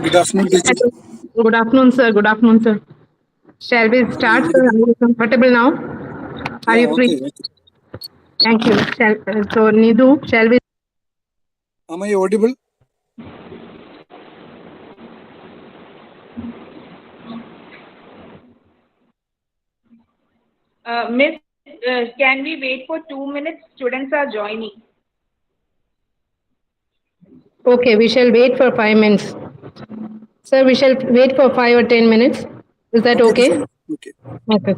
Good afternoon, teacher. Good afternoon, sir. Good afternoon, sir. Shall we start, sir? Are you comfortable now? Are you free? Okay. Thank you. So, Nidhu, shall we? Am I audible? Miss, can we wait for 2 minutes? Students are joining. Okay, we shall wait for 5 minutes. Sir, we shall wait for 5 or 10 minutes. Is that okay? Teacher. Okay. Okay.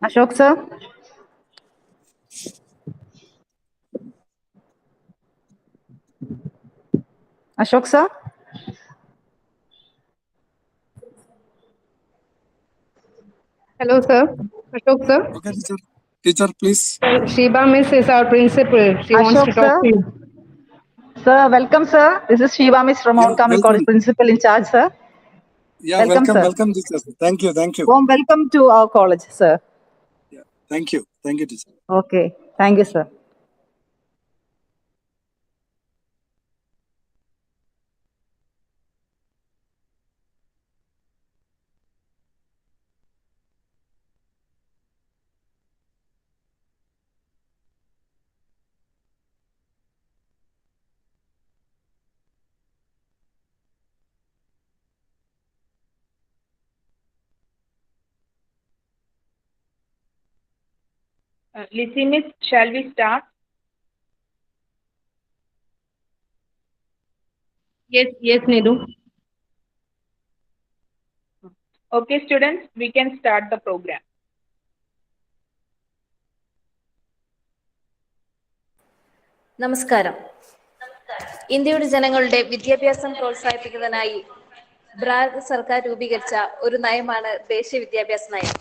Ashok sir. Ashok sir. Hello, sir. Ashok, sir. Okay, teacher. Teacher, please. Shiba Miss is our principal. She wants to Ashok, talk sir. to you. Sir, welcome, sir. This is Shiva Miss from Mount Carmel College, principal in charge, sir. Yeah, welcome, teacher. Thank you. Warm welcome to our college, sir. Yeah, thank you, teacher. Okay, thank you, sir. Lizzie, Miss, shall we start? Yes, Nidhu. Okay, students, we can start the program. നമസ്കാരം. ഇന്ത്യയുടെ ജനങ്ങളുടെ വിദ്യാഭ്യാസം പ്രോത്സാഹിപ്പിക്കുന്നതിനായി ഭാരത സർക്കാർ രൂപീകരിച്ച ഒരു നയമാണ് ദേശീയ വിദ്യാഭ്യാസ നയം.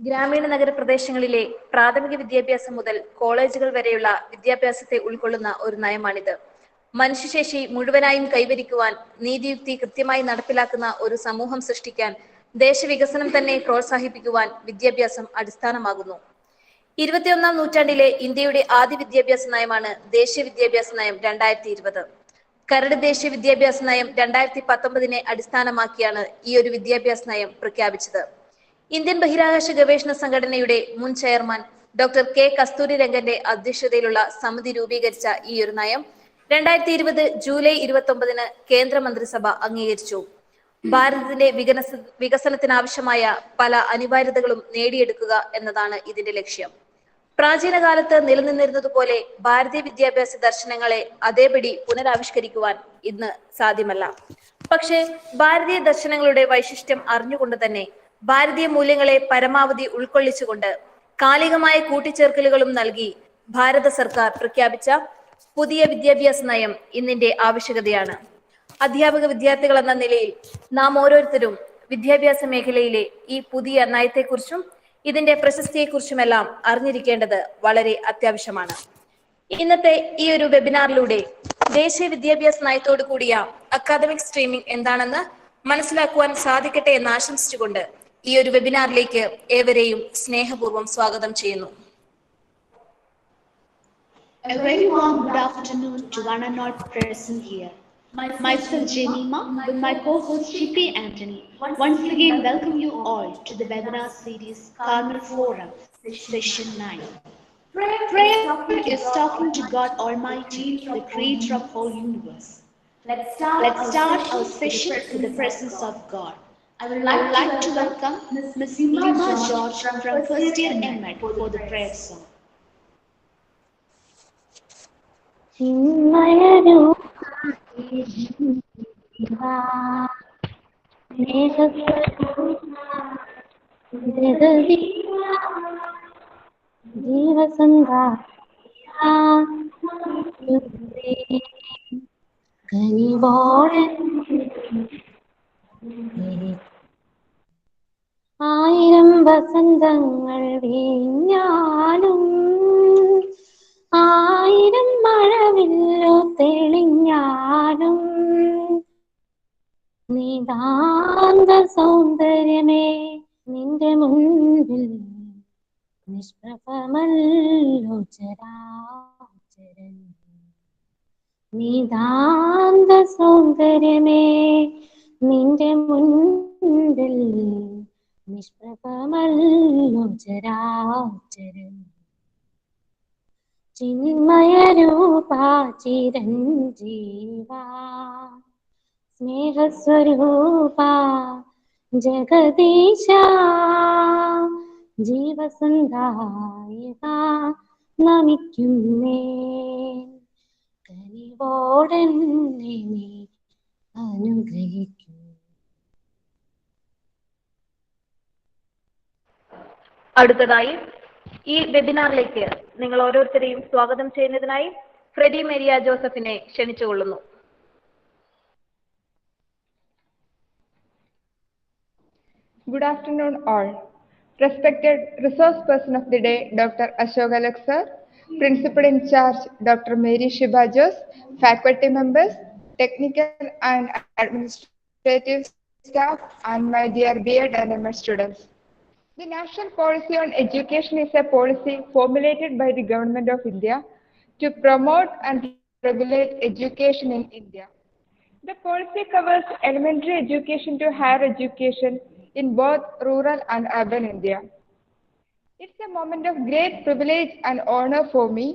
ഗ്രാമീണ നഗരപ്രദേശങ്ങളിലെ പ്രാഥമിക വിദ്യാഭ്യാസം മുതൽ കോളേജുകൾ വരെയുള്ള വിദ്യാഭ്യാസത്തെ ഉൾക്കൊള്ളുന്ന ഒരു നയമാണിത്. മനുഷ്യശേഷി മുഴുവനായും കൈവരിക്കുവാൻ നീതിയുക്തി കൃത്യമായി നടപ്പിലാക്കുന്ന ഒരു സമൂഹം സൃഷ്ടിക്കാൻ ദേശവികസനം തന്നെ പ്രോത്സാഹിപ്പിക്കുവാൻ വിദ്യാഭ്യാസം അടിസ്ഥാനമാകുന്നു. 21ാം നൂറ്റാണ്ടിലെ ഇന്ത്യയുടെ ആദ്യ വിദ്യാഭ്യാസ നയമാണ് ദേശീയ വിദ്യാഭ്യാസ നയം 2020. കരട് ദേശീയ വിദ്യാഭ്യാസ നയം 2019 അടിസ്ഥാനമാക്കിയാണ് ഈ ഒരു വിദ്യാഭ്യാസ നയം പ്രഖ്യാപിച്ചത്. ഇന്ത്യൻ ബഹിരാകാശ ഗവേഷണ സംഘടനയുടെ മുൻ ചെയർമാൻ ഡോക്ടർ കെ കസ്തൂരി രംഗന്റെ അധ്യക്ഷതയിലുള്ള സമിതി രൂപീകരിച്ച ഈ ഒരു നയം 2020 ജൂലൈ 29 കേന്ദ്രമന്ത്രിസഭ അംഗീകരിച്ചു. ഭാരതത്തിന്റെ വികസനത്തിനാവശ്യമായ പല അനിവാര്യതകളും നേടിയെടുക്കുക എന്നതാണ് ഇതിന്റെ ലക്ഷ്യം. പ്രാചീന കാലത്ത് നിലനിന്നിരുന്നതുപോലെ ഭാരതീയ വിദ്യാഭ്യാസ ദർശനങ്ങളെ അതേപടി പുനരാവിഷ്കരിക്കുവാൻ ഇന്ന് സാധ്യമല്ല. പക്ഷേ ഭാരതീയ ദർശനങ്ങളുടെ വൈശിഷ്ട്യം അറിഞ്ഞുകൊണ്ട് തന്നെ ഭാരതീയ മൂല്യങ്ങളെ പരമാവധി ഉൾക്കൊള്ളിച്ചുകൊണ്ട് കാലികമായ കൂട്ടിച്ചേർക്കലുകളും നൽകി ഭാരത സർക്കാർ പ്രഖ്യാപിച്ച പുതിയ വിദ്യാഭ്യാസ നയം ഇന്നിന്റെ ആവശ്യകതയാണ്. അധ്യാപക വിദ്യാർത്ഥികൾ എന്ന നിലയിൽ നാം ഓരോരുത്തരും വിദ്യാഭ്യാസ മേഖലയിലെ ഈ പുതിയ നയത്തെക്കുറിച്ചും ഇതിന്റെ പ്രശസ്തിയെക്കുറിച്ചുമെല്ലാം അറിഞ്ഞിരിക്കേണ്ടത് വളരെ അത്യാവശ്യമാണ്. ഇന്നത്തെ ഈ ഒരു വെബിനാറിലൂടെ ദേശീയ വിദ്യാഭ്യാസ നയത്തോടു കൂടിയ അക്കാദമിക് സ്ട്രീമിംഗ് എന്താണെന്ന് മനസ്സിലാക്കുവാൻ സാധിക്കട്ടെ എന്ന് ആശംസിച്ചുകൊണ്ട് ഈ ഒരു വെബിനാറിലേക്ക് ഏവരെയും സ്നേഹപൂർവ്വം സ്വാഗതം ചെയ്യുന്നു. A very warm good afternoon to one and all present here. Myself Jemima with my co-host Chippy Anthony. Once again welcome you all to the webinar series Carmel Forum, Session 9. Prayer is talking to God Almighty, the creator of whole universe. Let's start our session with the presence of God. I would like to welcome Ms. Lima George from first year MEd for the prayer song. ആയിരം വസന്തങ്ങൾ വീഞ്ഞാലും ആയിരം മഴവില്ലോ തെളിഞ്ഞാലും നിതാന്ത സൗന്ദര്യമേ നിന്റെ മുൻപിൽ നിഷ്പ്രഭമല്ലോ ചരാചരം നിതാന്ത സൗന്ദര്യമേ നിന്റെ മുൻപിൽ നിഷ്പ്രഭമല്ലോ ചരാചരം ചിന്മയരൂപാ ചിരഞ്ജീവാ സ്നേഹസ്വരൂപാ ജഗദീശ ജീവസന്ധായക നമിക്കുന്നേ കനിവോടെന്നെ നീ അനുഗ്രഹിക്കൂ. അടുത്തതായി ഈ വെബിനാറിലേക്ക് നിങ്ങൾ ഓരോരുത്തരെയും സ്വാഗതം ചെയ്യുന്നതിനായി ഫ്രെഡി മേരിയ ജോസഫിനെ ക്ഷണിച്ചുകൊള്ളുന്നു. Good afternoon all. Respected resource person of the day, Dr. Ashok Alak sir, Principal in charge, Dr. Mary Shiba Jose, faculty members, technical and administrative staff, and my dear B.Ed and MS students. The National Policy on Education is a policy formulated by the Government of India to promote and regulate education in India. The policy covers elementary education to higher education in both rural and urban India. It's a moment of great privilege and honor for me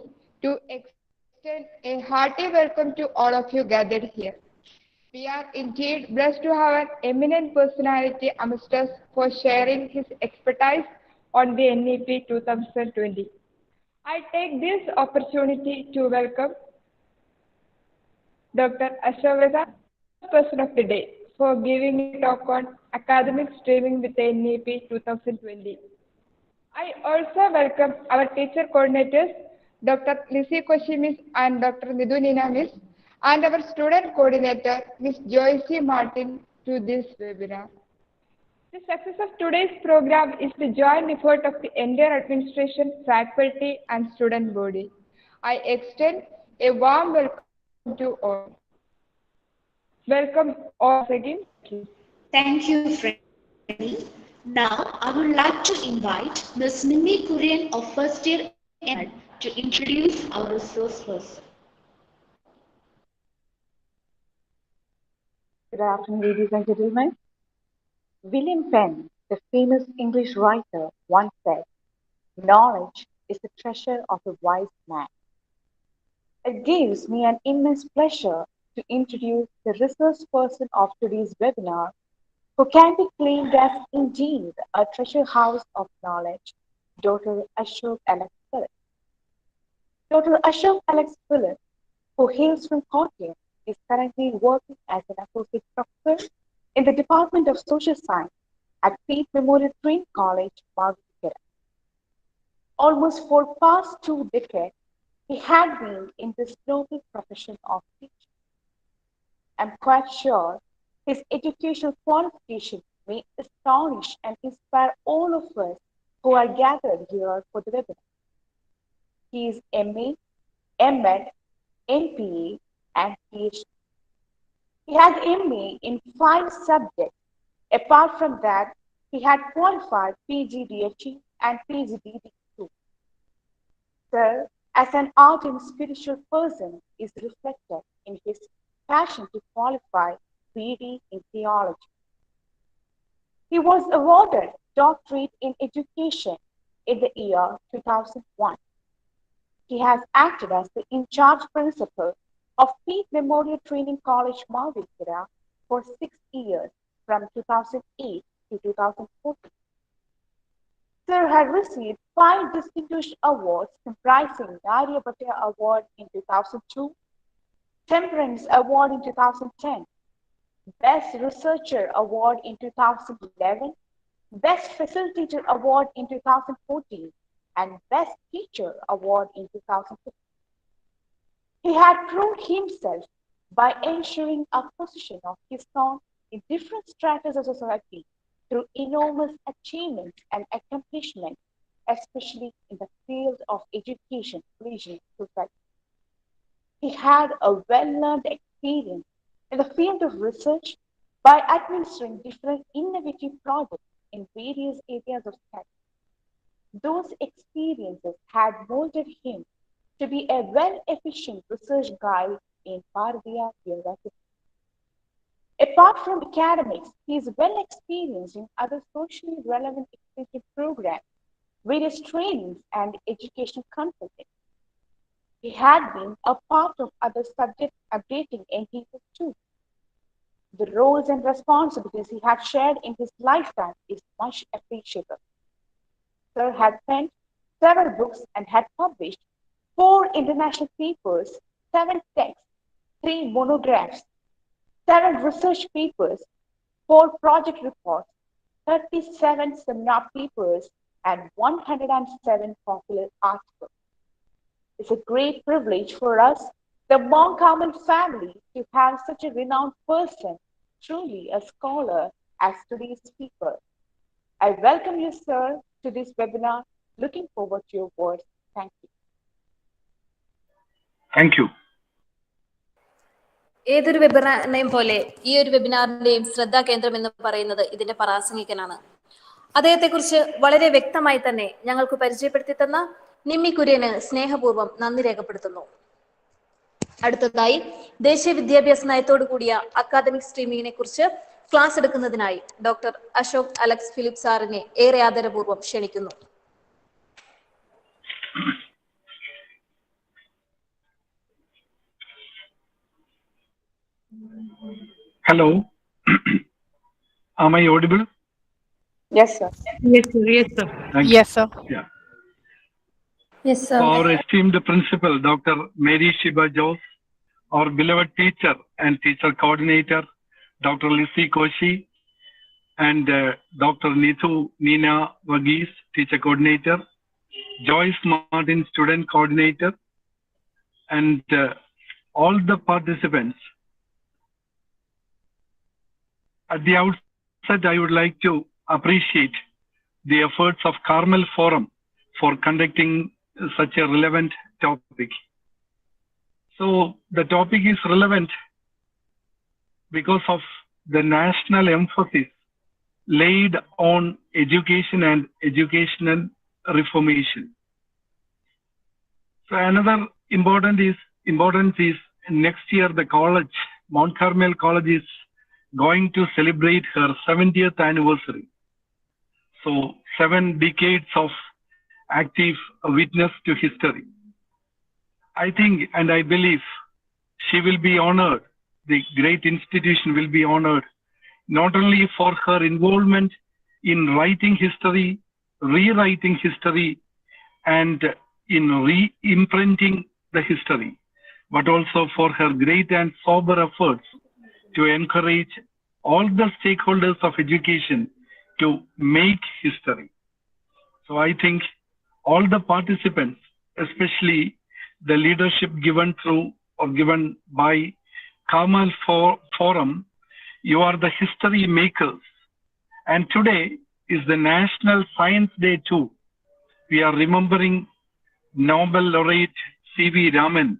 to extend a hearty welcome to all of you gathered here. We are indeed blessed to have an eminent personality amongst us for sharing his expertise on the NEP 2020. I take this opportunity to welcome Dr. Ashok, person of the day, for giving a talk on academic streaming with the NEP 2020. I also welcome our teacher coordinators, Dr. Lizzie Koshimis and Dr. Nidhu Nina Miss, and our student coordinator, Ms. Joyce Martin, to this webinar. The success of today's program is the joint effort of the entire administration, faculty, and student body. I extend a warm welcome to all. Welcome all again. Thank you, Freddy. Now, I would like to invite Ms. Mimi Kurian of first year MEd to introduce our resource person. Good afternoon, ladies and gentlemen. William Penn, the famous English writer, once said, "Knowledge is the treasure of a wise man." It gives me an immense pleasure to introduce the resource person of today's webinar, who can be claimed as indeed a treasure house of knowledge, Dr. Ashok Alex Phillips. Dr. Ashok Alex Phillips, who hails from Kottayam, is currently working as an associate professor in the Department of Social Science at Pete Memorial Training College, Margate. Almost for past 2 decades, he had been in this noble profession of teaching. I'm quite sure his educational qualifications may astonish and inspire all of us who are gathered here for the webinar. He is MA, MEd, MPA, and PhD. He has MA in 5 subjects. Apart from that, he had qualified PGDHE and PGDD too. Sir, as an art and spiritual person is reflected in his passion to qualify BD in theology. He was awarded Doctorate in Education in the year 2001. He has acted as the in-charge principal of Peak Memorial Training College, Mavikira for 6 years from 2008 to 2014. Sir had received 5 distinguished awards comprising Aryabhatta Award in 2002, Temperance Award in 2010, Best Researcher Award in 2011, Best Facilitator Award in 2014, and Best Teacher Award in 2015. He had proved himself by ensuring a position of his own in different stratas of society through enormous achievements and accomplishments, especially in the field of education, religion, society. He had a well-learned experience in the field of research by administering different innovative projects in various areas of study. Those experiences had molded him to be a well-efficient research guide in Bharatiya University. Apart from academics, he is well experienced in other socially relevant extension programs, various trainings, and education consulting. He had been a part of other subject updating entities too. The roles and responsibilities he had shared in his lifetime is much appreciable. Sir had penned several books and had published 4 international papers, 7 texts, 3 monographs, 7 research papers, 4 project reports, 37 seminar papers, and 107 popular articles. It's a great privilege for us, the Mount Carmel family, to have such a renowned person, truly a scholar, as today's speaker. I welcome you, sir, to this webinar. Looking forward to your words. Thank you. Thank you. ഏതൊരു വെബിനാറിനെയും പോലെ ഈ ഒരു വെബിനാറിന്റെയും ശ്രദ്ധാകേന്ദ്രം എന്ന് പറയുന്നത് ഇതിന്റെ പ്രാസംഗികനാണ്. അദ്ദേഹത്തെക്കുറിച്ച് വളരെ വ്യക്തമായി തന്നെ ഞങ്ങൾക്ക് പരിചയപ്പെടുത്തി തന്ന നിമ്മി കുര്യന് സ്നേഹപൂർവ്വം നന്ദി രേഖപ്പെടുത്തുന്നു. അടുത്തതായി ദേശീയ വിദ്യാഭ്യാസ നയത്തോടു കൂടിയ അക്കാദമിക് സ്ട്രീമിങ്ങിനെ കുറിച്ച് ക്ലാസ് എടുക്കുന്നതിനായി ഡോക്ടർ അശോക് അലക്സ് ഫിലിപ്പ് സാറിനെ ഏറെ ആദരപൂർവ്വം ക്ഷണിക്കുന്നു. Hello. Am I audible? Yes, sir. Yes, sir. Yes, sir. Yes, sir. Yeah. Yes, sir. Our esteemed principal, Dr. Mary Shiba Jose, our beloved teacher and teacher coordinator, Dr. Lissy Koshi, and Dr. Neetu Nina Vagis, teacher coordinator, Joyce Martin, student coordinator, and all the participants. At the outset, I would like to appreciate the efforts of Carmel Forum for conducting such a relevant topic. So the topic is relevant because of the national emphasis laid on education and educational reformation. So another importance is next year the college, Mount Carmel College, is going to celebrate her 70th anniversary. So 7 decades of active witness to history. I think and I believe she will be honored, the great institution will be honored, not only for her involvement in writing history, rewriting history, and in re-imprinting the history, but also for her great and sober efforts to encourage all the stakeholders of education to make history. So I think all the participants, especially the leadership given through or given by Carmel Forum, you are the history makers. And today is the National Science Day too. We are remembering Nobel laureate C.V. Raman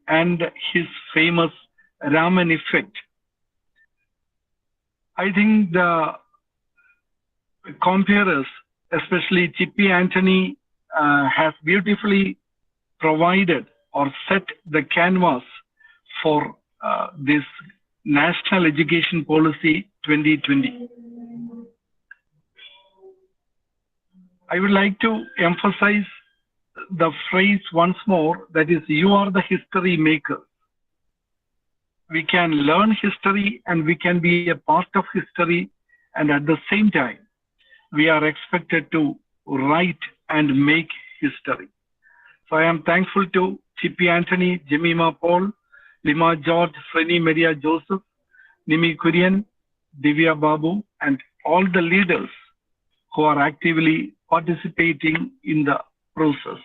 and his famous Raman effect. I think the comparers, especially Chippy Anthony, has beautifully provided or set the canvas for this National Education Policy 2020. I would like to emphasize the phrase once more, that is, you are the history maker. We can learn history and we can be a part of history, and at the same time, we are expected to write and make history. So I am thankful to Chippy Anthony, Jemima Paul, Lima George, Frenny Maria Joseph, Nimi Kurian, Divya Babu, and all the leaders who are actively participating in the process.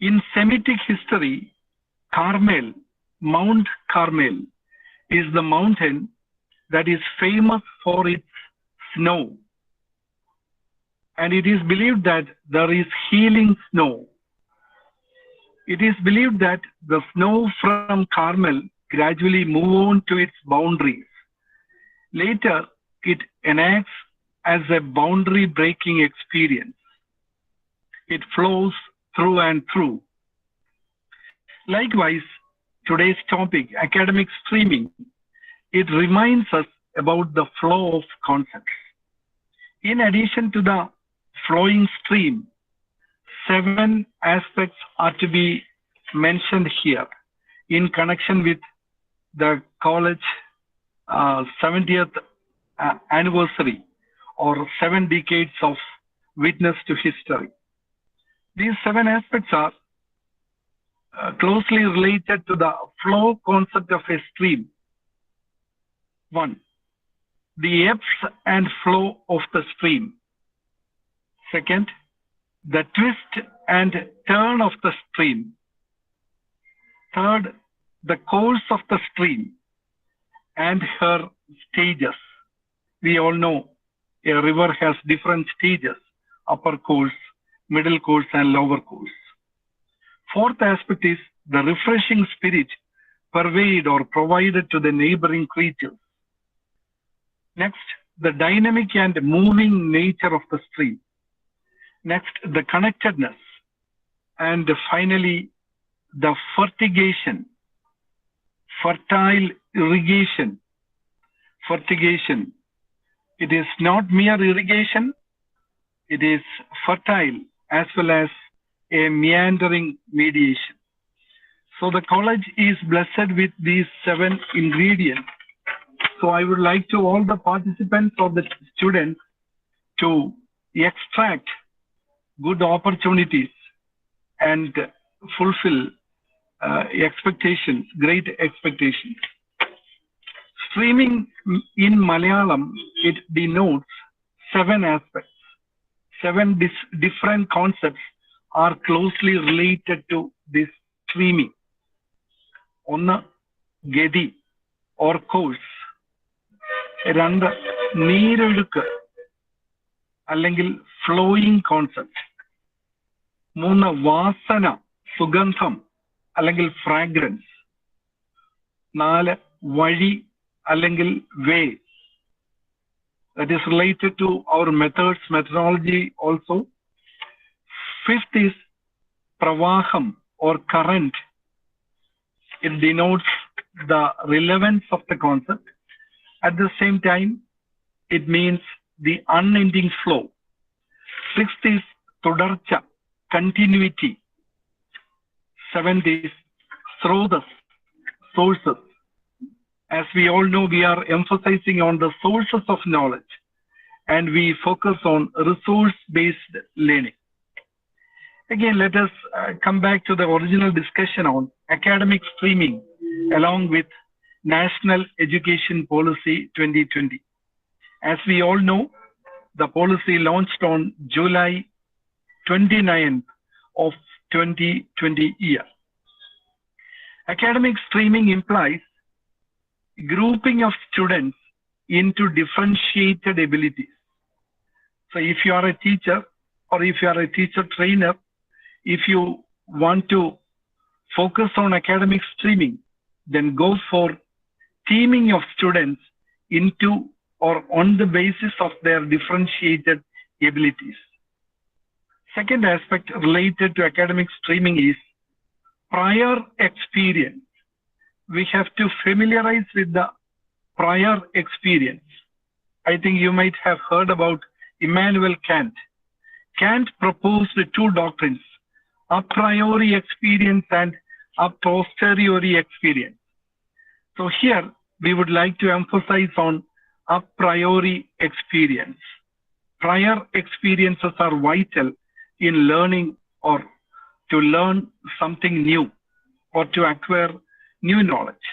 In Semitic history, Carmel, Mount Carmel, is the mountain that is famous for its snow. And it is believed that there is healing snow. It is believed that the snow from Carmel gradually moves on to its boundaries. Later, it enacts as a boundary-breaking experience. It flows through and through. Likewise, today's topic, academic streaming, it reminds us about the flow of concepts. In addition to the flowing stream, 7 aspects are to be mentioned here in connection with the college 70th anniversary, or 7 decades of witness to history. These 7 aspects are closely related to the flow concept of a stream. 1. The ebbs and flow of the stream. Second, the twist and turn of the stream. Third, the course of the stream and her stages. We all know a river has different stages: upper course, middle course, and lower course. Fourth aspect is the refreshing spirit pervaded or provided to the neighboring creatures. Next, the dynamic and moving nature of the stream. Next, the connectedness. And finally, the fertigation, fertile irrigation. Fertigation. It is not mere irrigation, it is fertile as well as a meandering mediation. So the college is blessed with these 7 ingredients. So I would like to all the participants or the students to extract good opportunities and fulfill expectations, great expectations. Streaming in Malayalam, it denotes 7 aspects. 7 different concepts are closely related to this streaming. One, Gedi or course. 2, Neerulukku അല്ലെങ്കിൽ flowing concept. 3, Vasana, Sugandham അല്ലെങ്കിൽ fragrance. 4, Vali അല്ലെങ്കിൽ way. That is related to our methods, methodology also. 5th is Pravaham or current. It denotes the relevance of the concept. At the same time, it means the unending flow. 6th is Tudarcha, continuity. 7th is Srotas, sources. As we all know, we are emphasizing on the sources of knowledge, and we focus on resource-based learning. Again, let us come back to the original discussion on academic streaming along with National Education Policy 2020. As we all know, the policy launched on July 29th of 2020 year. Academic streaming implies grouping of students into differentiated abilities. So if you are a teacher or if you are a teacher trainer, if you want to focus on academic streaming, then go for teaming of students into or on the basis of their differentiated abilities. Second aspect related to academic streaming is prior experience. We have to familiarize with the prior experience. I think you might have heard about Immanuel Kant. Kant proposed two doctrines, a priori experience and a posteriori experience. So here we would like to emphasize on a priori experience. Prior experiences are vital in learning or to learn something new or to acquire new knowledge.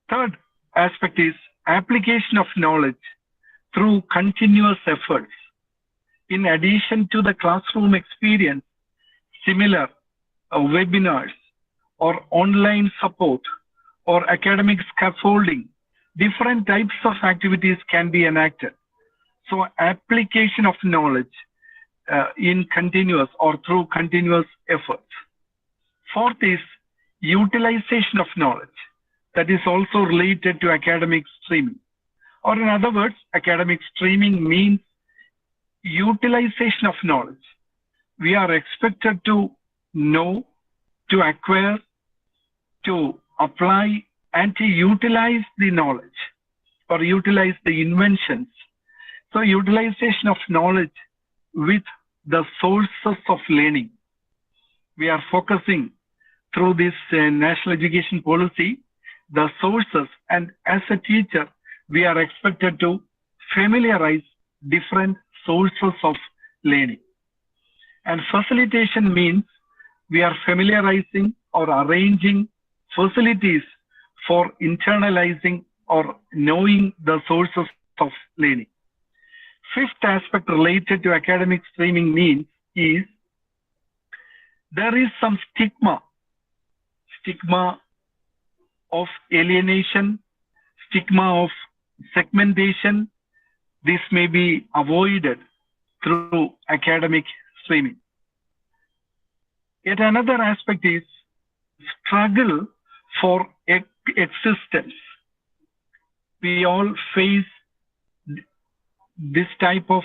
Third aspect is application of knowledge through continuous efforts. In addition to the classroom experience, similar webinars or online support or academic scaffolding, different types of activities can be enacted. So application of knowledge in continuous or through continuous efforts. Fourth is utilization of knowledge. That is also related to academic streaming. Or in other words, academic streaming means utilization of knowledge. We are expected to know, to acquire, to apply, and to utilize the knowledge or utilize the inventions. So utilization of knowledge with the sources of learning. We are focusing through this national education policy, the sources, and as a teacher, we are expected to familiarize different sources of learning. And facilitation means we are familiarizing or arranging facilities for internalizing or knowing the sources of learning. Fifth aspect related to academic streaming means is there is some stigma of alienation, stigma of segmentation. This may be avoided through academic streaming. Yet another aspect is struggle for existence. We all face this type of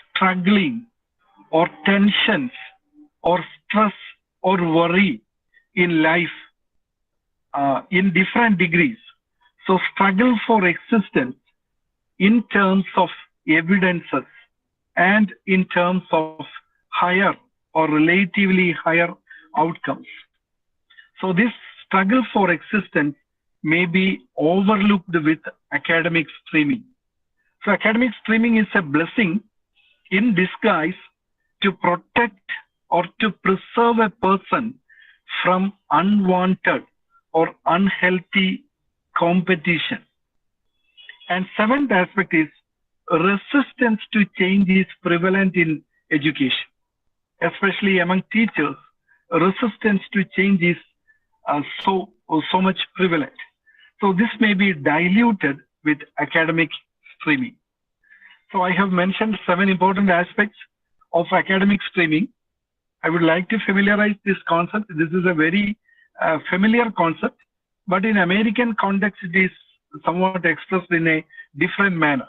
struggling or tensions or stress or worry in life in different degrees. So struggle for existence in terms of evidences and in terms of higher or relatively higher outcomes. So this struggle for existence may be overlooked with academic streaming. So academic streaming is a blessing in disguise to protect or to preserve a person from unwanted or unhealthy competition. And seventh aspect is resistance to change is prevalent in education, especially among teachers. Resistance to change is so much prevalent. So this may be diluted with academic streaming. So I have mentioned 7 important aspects of academic streaming. I would like to familiarize this concept. This is a very familiar concept, but in American context, it is somewhat expressed in a different manner.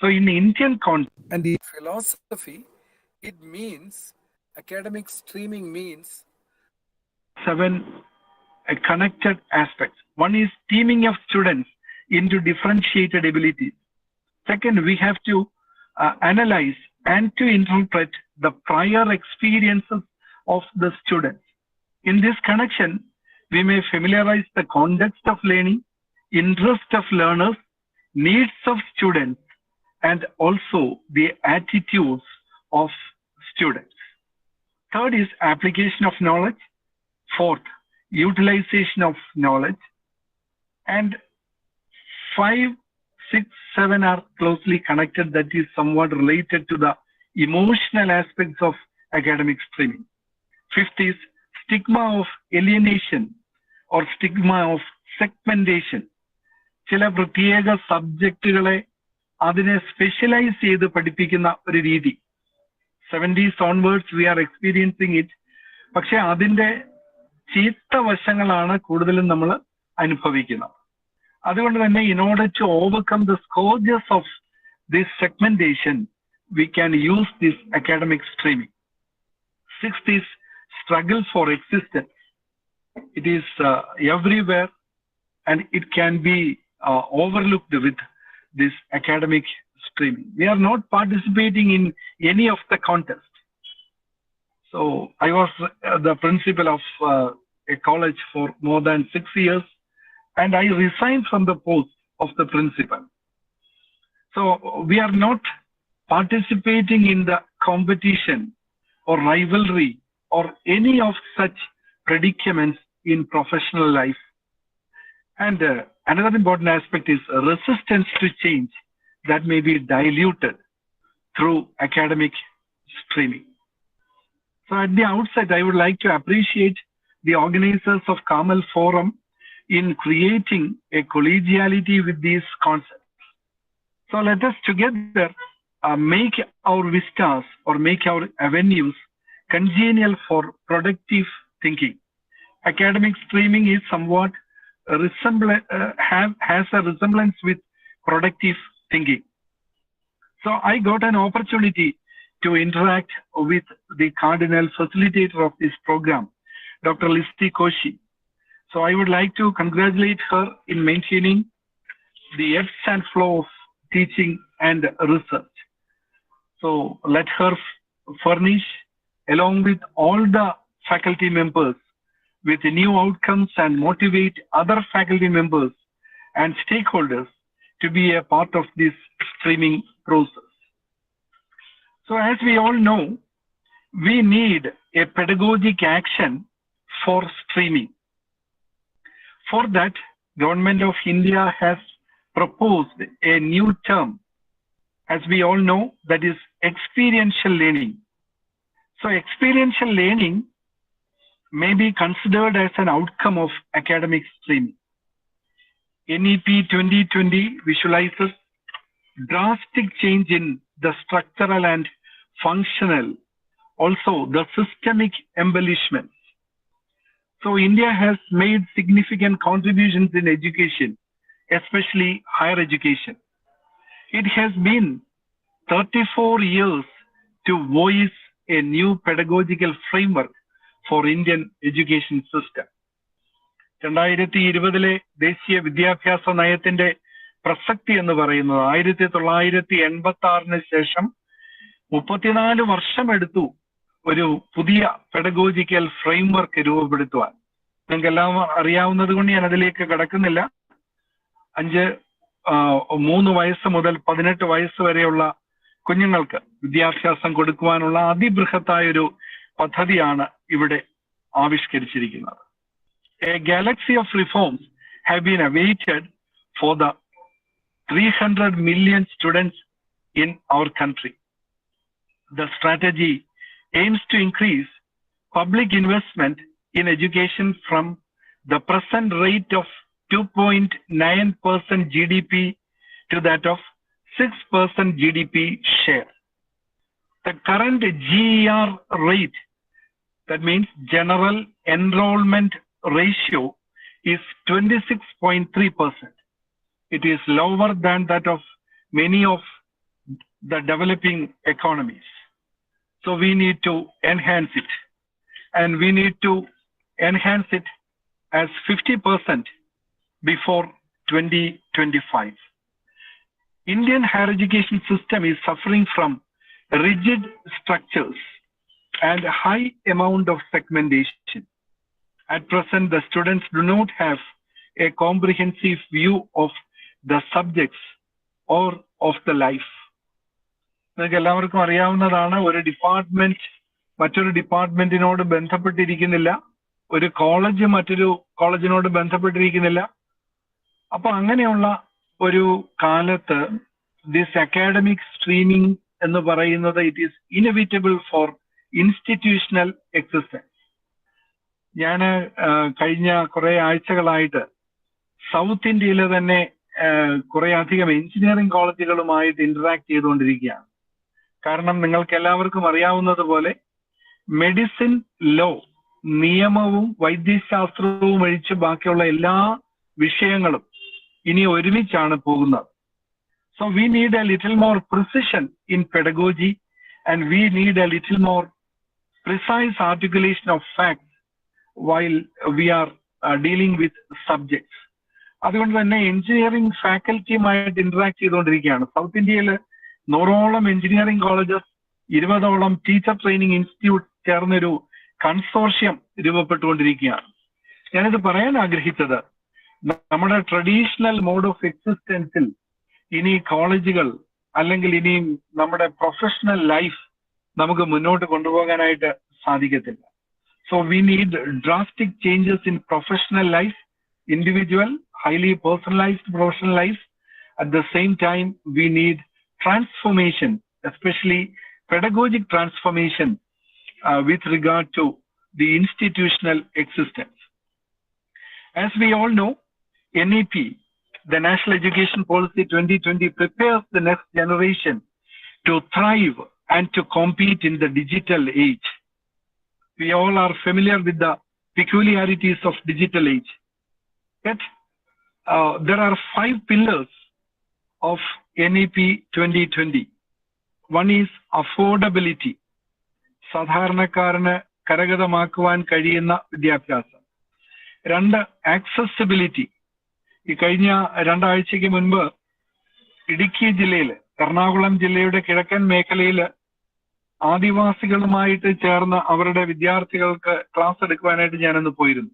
So in Indian context and the philosophy, it means academic streaming means 7 connected aspects. One is teaming of students into differentiated abilities. Second, we have to analyze and to interpret the prior experiences of the students. In this connection, we may familiarize the context of learning, interest of learners, needs of students, and also the attitudes of students. Third is application of knowledge. Fourth, utilization of knowledge. And 5, 6, 7 are closely connected. That is somewhat related to the emotional aspects of academic streaming. Fifth is stigma of alienation or stigma of segmentation. ചില പ്രത്യേക സബ്ജക്റ്റുകളെ അതിനെ specialise ചെയ്ത് പഠിപ്പിക്കുന്ന ഒരു രീതി. 70s onwards we are experiencing it. പക്ഷെ അതിൻ്റെ ചീത്ത വശങ്ങളാണ് കൂടുതലും നമ്മൾ അനുഭവിക്കുന്നത്. അതുകൊണ്ട് തന്നെ in order to overcome the scourges of this segmentation, we can use this academic streaming. Sixth is struggle for existence. It is everywhere, and it can be overlooked with this academic streaming. We are not participating in any of the contests. So I was the principal of a college for more than 6 years, and I resigned from the post of the principal. So we are not participating in the competition or rivalry or any of such predicaments in professional life. And another important aspect is resistance to change that may be diluted through academic streaming. So at the outset, I would like to appreciate the organizers of Carmel Forum in creating a collegiality with these concepts. So let us together make our vistas or make our avenues congenial for productive thinking. Academic streaming is somewhat has a resemblance with productive thinking. So I got an opportunity to interact with the cardinal facilitator of this program, Dr. Listi Koshi. So I would like to congratulate her in maintaining the ebbs and flow of teaching and research. So let her furnish, along with all the faculty members, with new outcomes and motivate other faculty members and stakeholders to be a part of this streaming process. So as we all know, we need a pedagogic action for streaming. For that, Government of India has proposed a new term, as we all know, that is experiential learning. So experiential learning may be considered as an outcome of academic streaming. NEP 2020 visualizes drastic change in the structural and functional, also the systemic embellishments. So India has made significant contributions in education, especially higher education. It has been 34 years to voice a new pedagogical framework for Indian education system. 2020 ദേശീയ വിദ്യാഭ്യാസ നയത്തിന്റെ പ്രസക്തി എന്ന് പറയുന്നത് 1986 ശേഷം 34 വർഷമെടുത്തു ഒരു പുതിയ pedagogical framework രൂപപ്പെടുത്തുവാൻ. നിങ്ങൾക്ക് എല്ലാം അറിയാവുന്നത് കൊണ്ട് ഞാൻ അതിലേക്ക് കടക്കുന്നില്ല. 3 വയസ്സ് മുതൽ 18 വയസ്സ് വരെയുള്ള കുഞ്ഞുങ്ങൾക്ക് വിദ്യാഭ്യാസം കൊടുക്കുവാനുള്ള അതിബൃഹത്തായ ഒരു പദ്ധതിയാണ് ഇവിടെ ആവിഷ്കരിച്ചിരിക്കുന്നത്. A galaxy of reforms have been awaited for the 300 million students in our country. The strategy aims to increase public investment in education from the present rate of 2.9% GDP to that of 6% GDP share. The current GER rate, that means general enrollment ratio, is 26.3%. It is lower than that of many of the developing economies. So we need to enhance it, and we need to enhance it as 50% before 2025. Indian higher education system is suffering from rigid structures and a high amount of segmentation. At present, the students do not have a comprehensive view of the subjects or of the life. നിങ്ങൾക്ക് എല്ലാവർക്കും അറിയാവുന്നതാണ്, ഒരു department മറ്റൊരു ഡിപ്പാർട്ട്മെന്റിനോട് ബന്ധപ്പെട്ടിരിക്കുന്നില്ല, ഒരു college മറ്റൊരു കോളേജിനോട് ബന്ധപ്പെട്ടിരിക്കുന്നില്ല. അപ്പൊ അങ്ങനെയുള്ള ഒരു കാലത്ത് ദിസ് അക്കാഡമിക് സ്ട്രീമിംഗ് എന്ന് പറയുന്നത് it is inevitable for institutional existence. ഞാൻ കഴിഞ്ഞ കുറെ ആഴ്ചകളായിട്ട് സൗത്ത് ഇന്ത്യയിലെ തന്നെ കുറെ അധികം എഞ്ചിനീയറിംഗ് കോളേജുകളുമായിട്ട് ഇന്ററാക്ട് ചെയ്തുകൊണ്ടിരിക്കുകയാണ്. കാരണം നിങ്ങൾക്ക് എല്ലാവർക്കും അറിയാവുന്നത് പോലെ മെഡിസിൻ, ലോ, നിയമവും വൈദ്യശാസ്ത്രവും ഒഴിച്ച് ബാക്കിയുള്ള എല്ലാ വിഷയങ്ങളും ഇനി ഒരുമിച്ചാണ് പോകുന്നത്. So we need a little more precision in pedagogy, and we need a little more precise articulation of facts while we are dealing with subjects. അതുകൊണ്ട് തന്നെ എഞ്ചിനീയറിംഗ് ഫാക്കൽറ്റിയുമായിട്ട് ഇന്ററാക്ട് ചെയ്തുകൊണ്ടിരിക്കുകയാണ്. സൗത്ത് ഇന്ത്യയിൽ 100ഓളം എഞ്ചിനീയറിംഗ് കോളേജസ്, 20ഓളം ടീച്ചർ ട്രെയിനിങ് ഇൻസ്റ്റിറ്റ്യൂട്ട് ചേർന്നൊരു consortium രൂപപ്പെട്ടുകൊണ്ടിരിക്കുകയാണ്. ഞാനിത് പറയാൻ ആഗ്രഹിച്ചത്, നമ്മുടെ ട്രഡീഷണൽ മോഡ് ഓഫ് എക്സിസ്റ്റൻസിൽ ഇനി കോളേജുകൾ അല്ലെങ്കിൽ ഇനിയും നമ്മുടെ പ്രൊഫഷണൽ ലൈഫ് നമുക്ക് മുന്നോട്ട് കൊണ്ടുപോകാനായിട്ട് സാധിക്കത്തില്ല. So we need drastic changes in professional life, individual, highly personalized professional life. At the same time, we need transformation, especially pedagogic transformation with regard to the institutional existence. As we all know, NEP, the National Education Policy 2020, prepares the next generation to thrive and to compete in the digital age. We all are familiar with the peculiarities of digital age. Yet, there are 5 pillars of NEP 2020. One is affordability. സാധാരണക്കാരന് കരഗതമാക്കുവാൻ കഴിയുന്ന വിദ്യാഭ്യാസം. 2, accessibility. ഈ കഴിഞ്ഞ 2 ആഴ്ചയ്ക്ക് മുൻപ് ഇടുക്കി ജില്ലയിൽ, എറണാകുളം ജില്ലയുടെ കിഴക്കൻ മേഖലയിൽ ആദിവാസികളുമായിട്ട് ചേർന്ന് അവരുടെ വിദ്യാർത്ഥികൾക്ക് ക്ലാസ് എടുക്കുവാനായിട്ട് ഞാനന്ന് പോയിരുന്നു.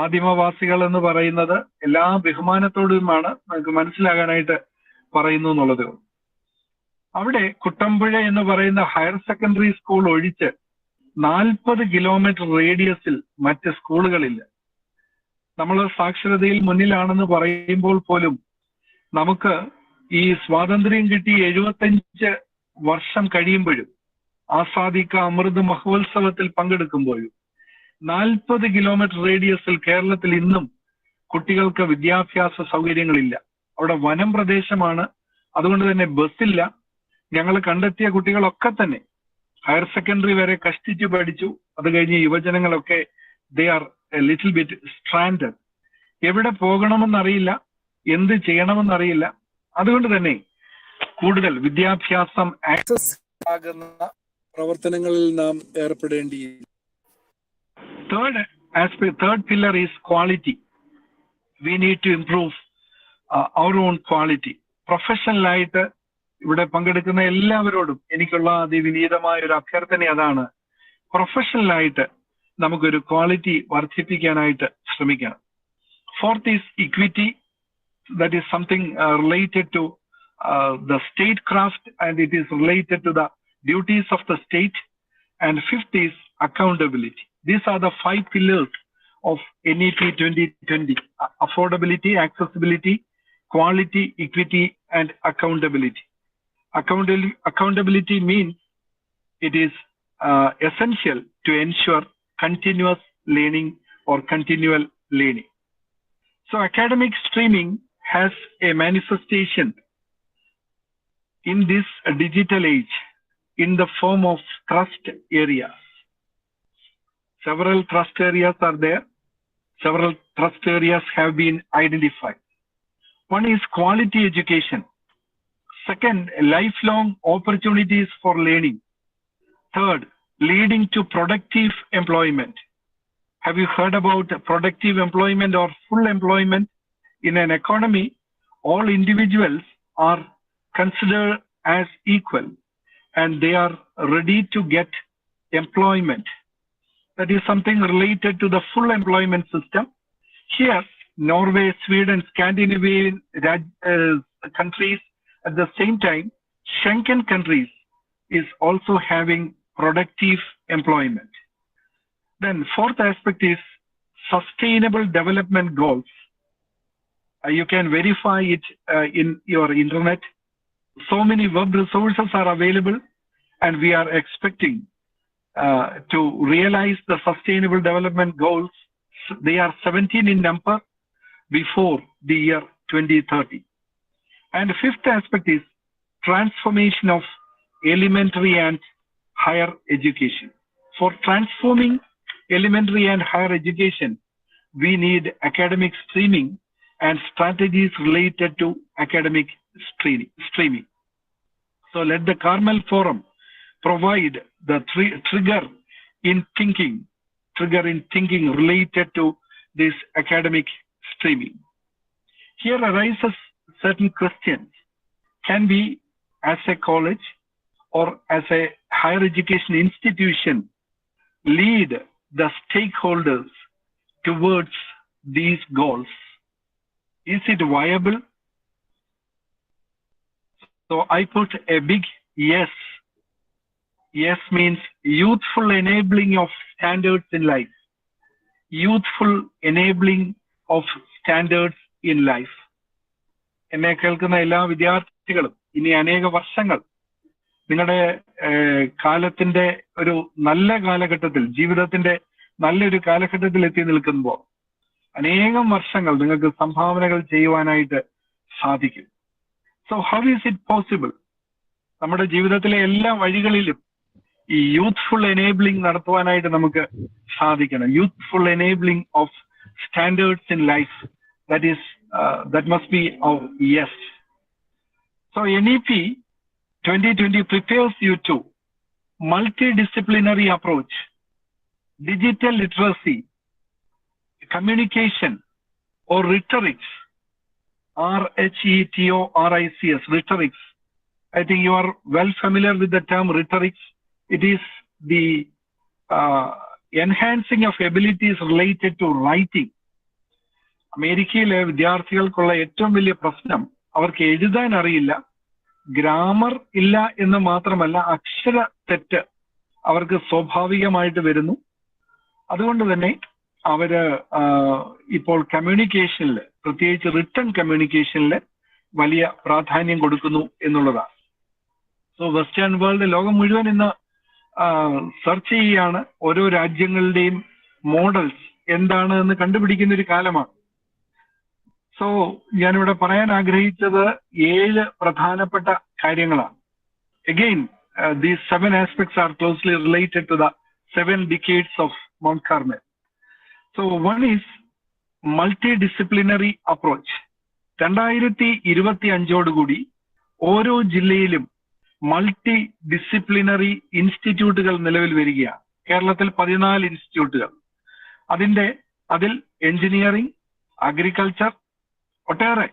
ആദിമവാസികൾ എന്ന് പറയുന്നത് എല്ലാ ബഹുമാനത്തോടുമാണ് നമുക്ക് മനസ്സിലാകാനായിട്ട് പറയുന്നു എന്നുള്ളത്. അവിടെ കുട്ടമ്പുഴ എന്ന് പറയുന്ന ഹയർ സെക്കൻഡറി സ്കൂൾ ഒഴിച്ച് 40 കിലോമീറ്റർ റേഡിയസിൽ മറ്റ് സ്കൂളുകളില്ല. നമ്മൾ സാക്ഷരതയിൽ മുന്നിലാണെന്ന് പറയുമ്പോൾ പോലും നമുക്ക് ഈ സ്വാതന്ത്ര്യം കിട്ടി 75 വർഷം കഴിയുമ്പോഴും ആസാദി കാ അമൃത് മഹോത്സവത്തിൽ പങ്കെടുക്കുമ്പോഴും 40 കിലോമീറ്റർ റേഡിയസിൽ കേരളത്തിൽ ഇന്നും കുട്ടികൾക്ക് വിദ്യാഭ്യാസ സൗകര്യങ്ങളില്ല. അവിടെ വനം പ്രദേശമാണ്, അതുകൊണ്ട് തന്നെ ബസ്സില്ല. ഞങ്ങൾ കണ്ടെത്തിയ കുട്ടികളൊക്കെ തന്നെ ഹയർ സെക്കൻഡറി വരെ കഷ്ടിച്ചു പഠിച്ചു. അത് കഴിഞ്ഞ് യുവജനങ്ങളൊക്കെ they are a little bit stranded. എവിടെ പോകണമെന്നറിയില്ല, എന്ത് ചെയ്യണമെന്നറിയില്ല. അതുകൊണ്ട് തന്നെ കൂടുതൽ വിദ്യാഭ്യാസം ആക്സസ് ആകുന്ന പ്രവർത്തനങ്ങളിൽ നാം ഏർപ്പെടേണ്ടിയിരിക്കുന്നു. Third pillar is quality. We need to improve our own quality. പ്രൊഫഷണലായിട്ട് ഇവിടെ പങ്കെടുക്കുന്ന എല്ലാവരോടും എനിക്കുള്ള അതിവിനീതമായ ഒരു അഭ്യർത്ഥന അതാണ്. പ്രൊഫഷണലായിട്ട് നമുക്കൊരു ക്വാളിറ്റി വർദ്ധിപ്പിക്കാനായിട്ട് ശ്രമിക്കണം. Fourth is equity. That is something related to the statecraft, and it is related to the duties of the state. And 5th is accountability. These are the 5 pillars of NEP 2020: affordability, accessibility, quality, equity, and accountability. Accountability means it is essential to ensure continuous learning or continual learning. So academic streaming has a manifestation in this digital age in the form of thrust areas. Several thrust areas are there. Several thrust areas have been identified. One is quality education. Second, lifelong opportunities for learning. Third, leading to productive employment. Have you heard about productive employment or full employment? In an economy, all individuals are considered as equal and they are ready to get employment. That is something related to the full employment system. Here, Norway, Sweden, Scandinavian countries, at the same time, Schengen countries is also having productive employment. Then fourth aspect is sustainable development goals. You can verify it in your internet. So many web resources are available, and we are expecting to realize the sustainable development goals. They are 17 in number before the year 2030. And fifth aspect is transformation of elementary and higher education. For transforming elementary and higher education, we need academic streaming and strategies related to academic streaming. So let the Carmel Forum provide the trigger in thinking related to this academic streaming. Here arises certain questions. Can we, as a college or as a higher education institution, lead the stakeholders towards these goals? Is it viable? So I put a big yes. Yes means youthful enabling of standards in life. Youthful enabling of standards in life. എന്നെ കേൾക്കുന്ന എല്ലാ വിദ്യാർത്ഥികളും ഇനി അനേക വർഷങ്ങൾ നിങ്ങളുടെ കാലത്തിന്റെ ഒരു നല്ല കാലഘട്ടത്തിൽ, ജീവിതത്തിന്റെ നല്ലൊരു കാലഘട്ടത്തിൽ എത്തി നിൽക്കുമ്പോൾ അനേകം വർഷങ്ങൾ നിങ്ങൾക്ക് സംഭാവനകൾ ചെയ്യുവാനായിട്ട് സാധിക്കും. So how is it possible? നമ്മുടെ ജീവിതത്തിലെ എല്ലാ വഴികളിലും ഈ യൂത്ത്ഫുൾ എനേബിളിംഗ് നടത്തുവാനായിട്ട് നമുക്ക് സാധിക്കണം. Youthful enabling of standards in life, that must be our yes. So NEP 2020 prepares you to multidisciplinary approach, digital literacy, communication or rhetorics, RHETORICS, rhetorics. I think you are well familiar with the term rhetorics. It is the enhancing of abilities related to writing. അമേരിക്കയിലെ വിദ്യാർത്ഥികൾക്കുള്ള ഏറ്റവും വലിയ പ്രശ്നം അവർക്ക് എഴുതാൻ അറിയില്ല, grammar ഇല്ല എന്ന് മാത്രമല്ല, അക്ഷര തെറ്റ് അവർക്ക് സ്വാഭാവികമായിട്ട് വരുന്നു. അതുകൊണ്ട് തന്നെ അവര് ഇപ്പോൾ കമ്മ്യൂണിക്കേഷനിൽ, പ്രത്യേകിച്ച് റിട്ടൺ കമ്മ്യൂണിക്കേഷനിൽ വലിയ പ്രാധാന്യം കൊടുക്കുന്നു എന്നുള്ളതാണ്. സോ വെസ്റ്റേൺ വേൾഡ്, ലോകം മുഴുവൻ ഇന്ന് സെർച്ച് ചെയ്യുകയാണ്, ഓരോ രാജ്യങ്ങളുടെയും മോഡൽസ് എന്താണ് എന്ന് കണ്ടുപിടിക്കുന്ന ഒരു കാലമാണ്. സോ ഞാനിവിടെ പറയാൻ ആഗ്രഹിച്ചത് 7 പ്രധാനപ്പെട്ട കാര്യങ്ങളാണ്. Again, these 7 aspects are closely related to the 7 decades of Mount Carmel. So one is multidisciplinary approach. 2025 ഓരോ ജില്ലയിലും മൾട്ടി ഡിസിപ്ലിനറി ഇൻസ്റ്റിറ്റ്യൂട്ടുകൾ നിലവിൽ വരികയാണ്. കേരളത്തിൽ 14 ഇൻസ്റ്റിറ്റ്യൂട്ടുകൾ. അതിൽ എഞ്ചിനീയറിംഗ്, അഗ്രികൾച്ചർ, ഒട്ടേറെ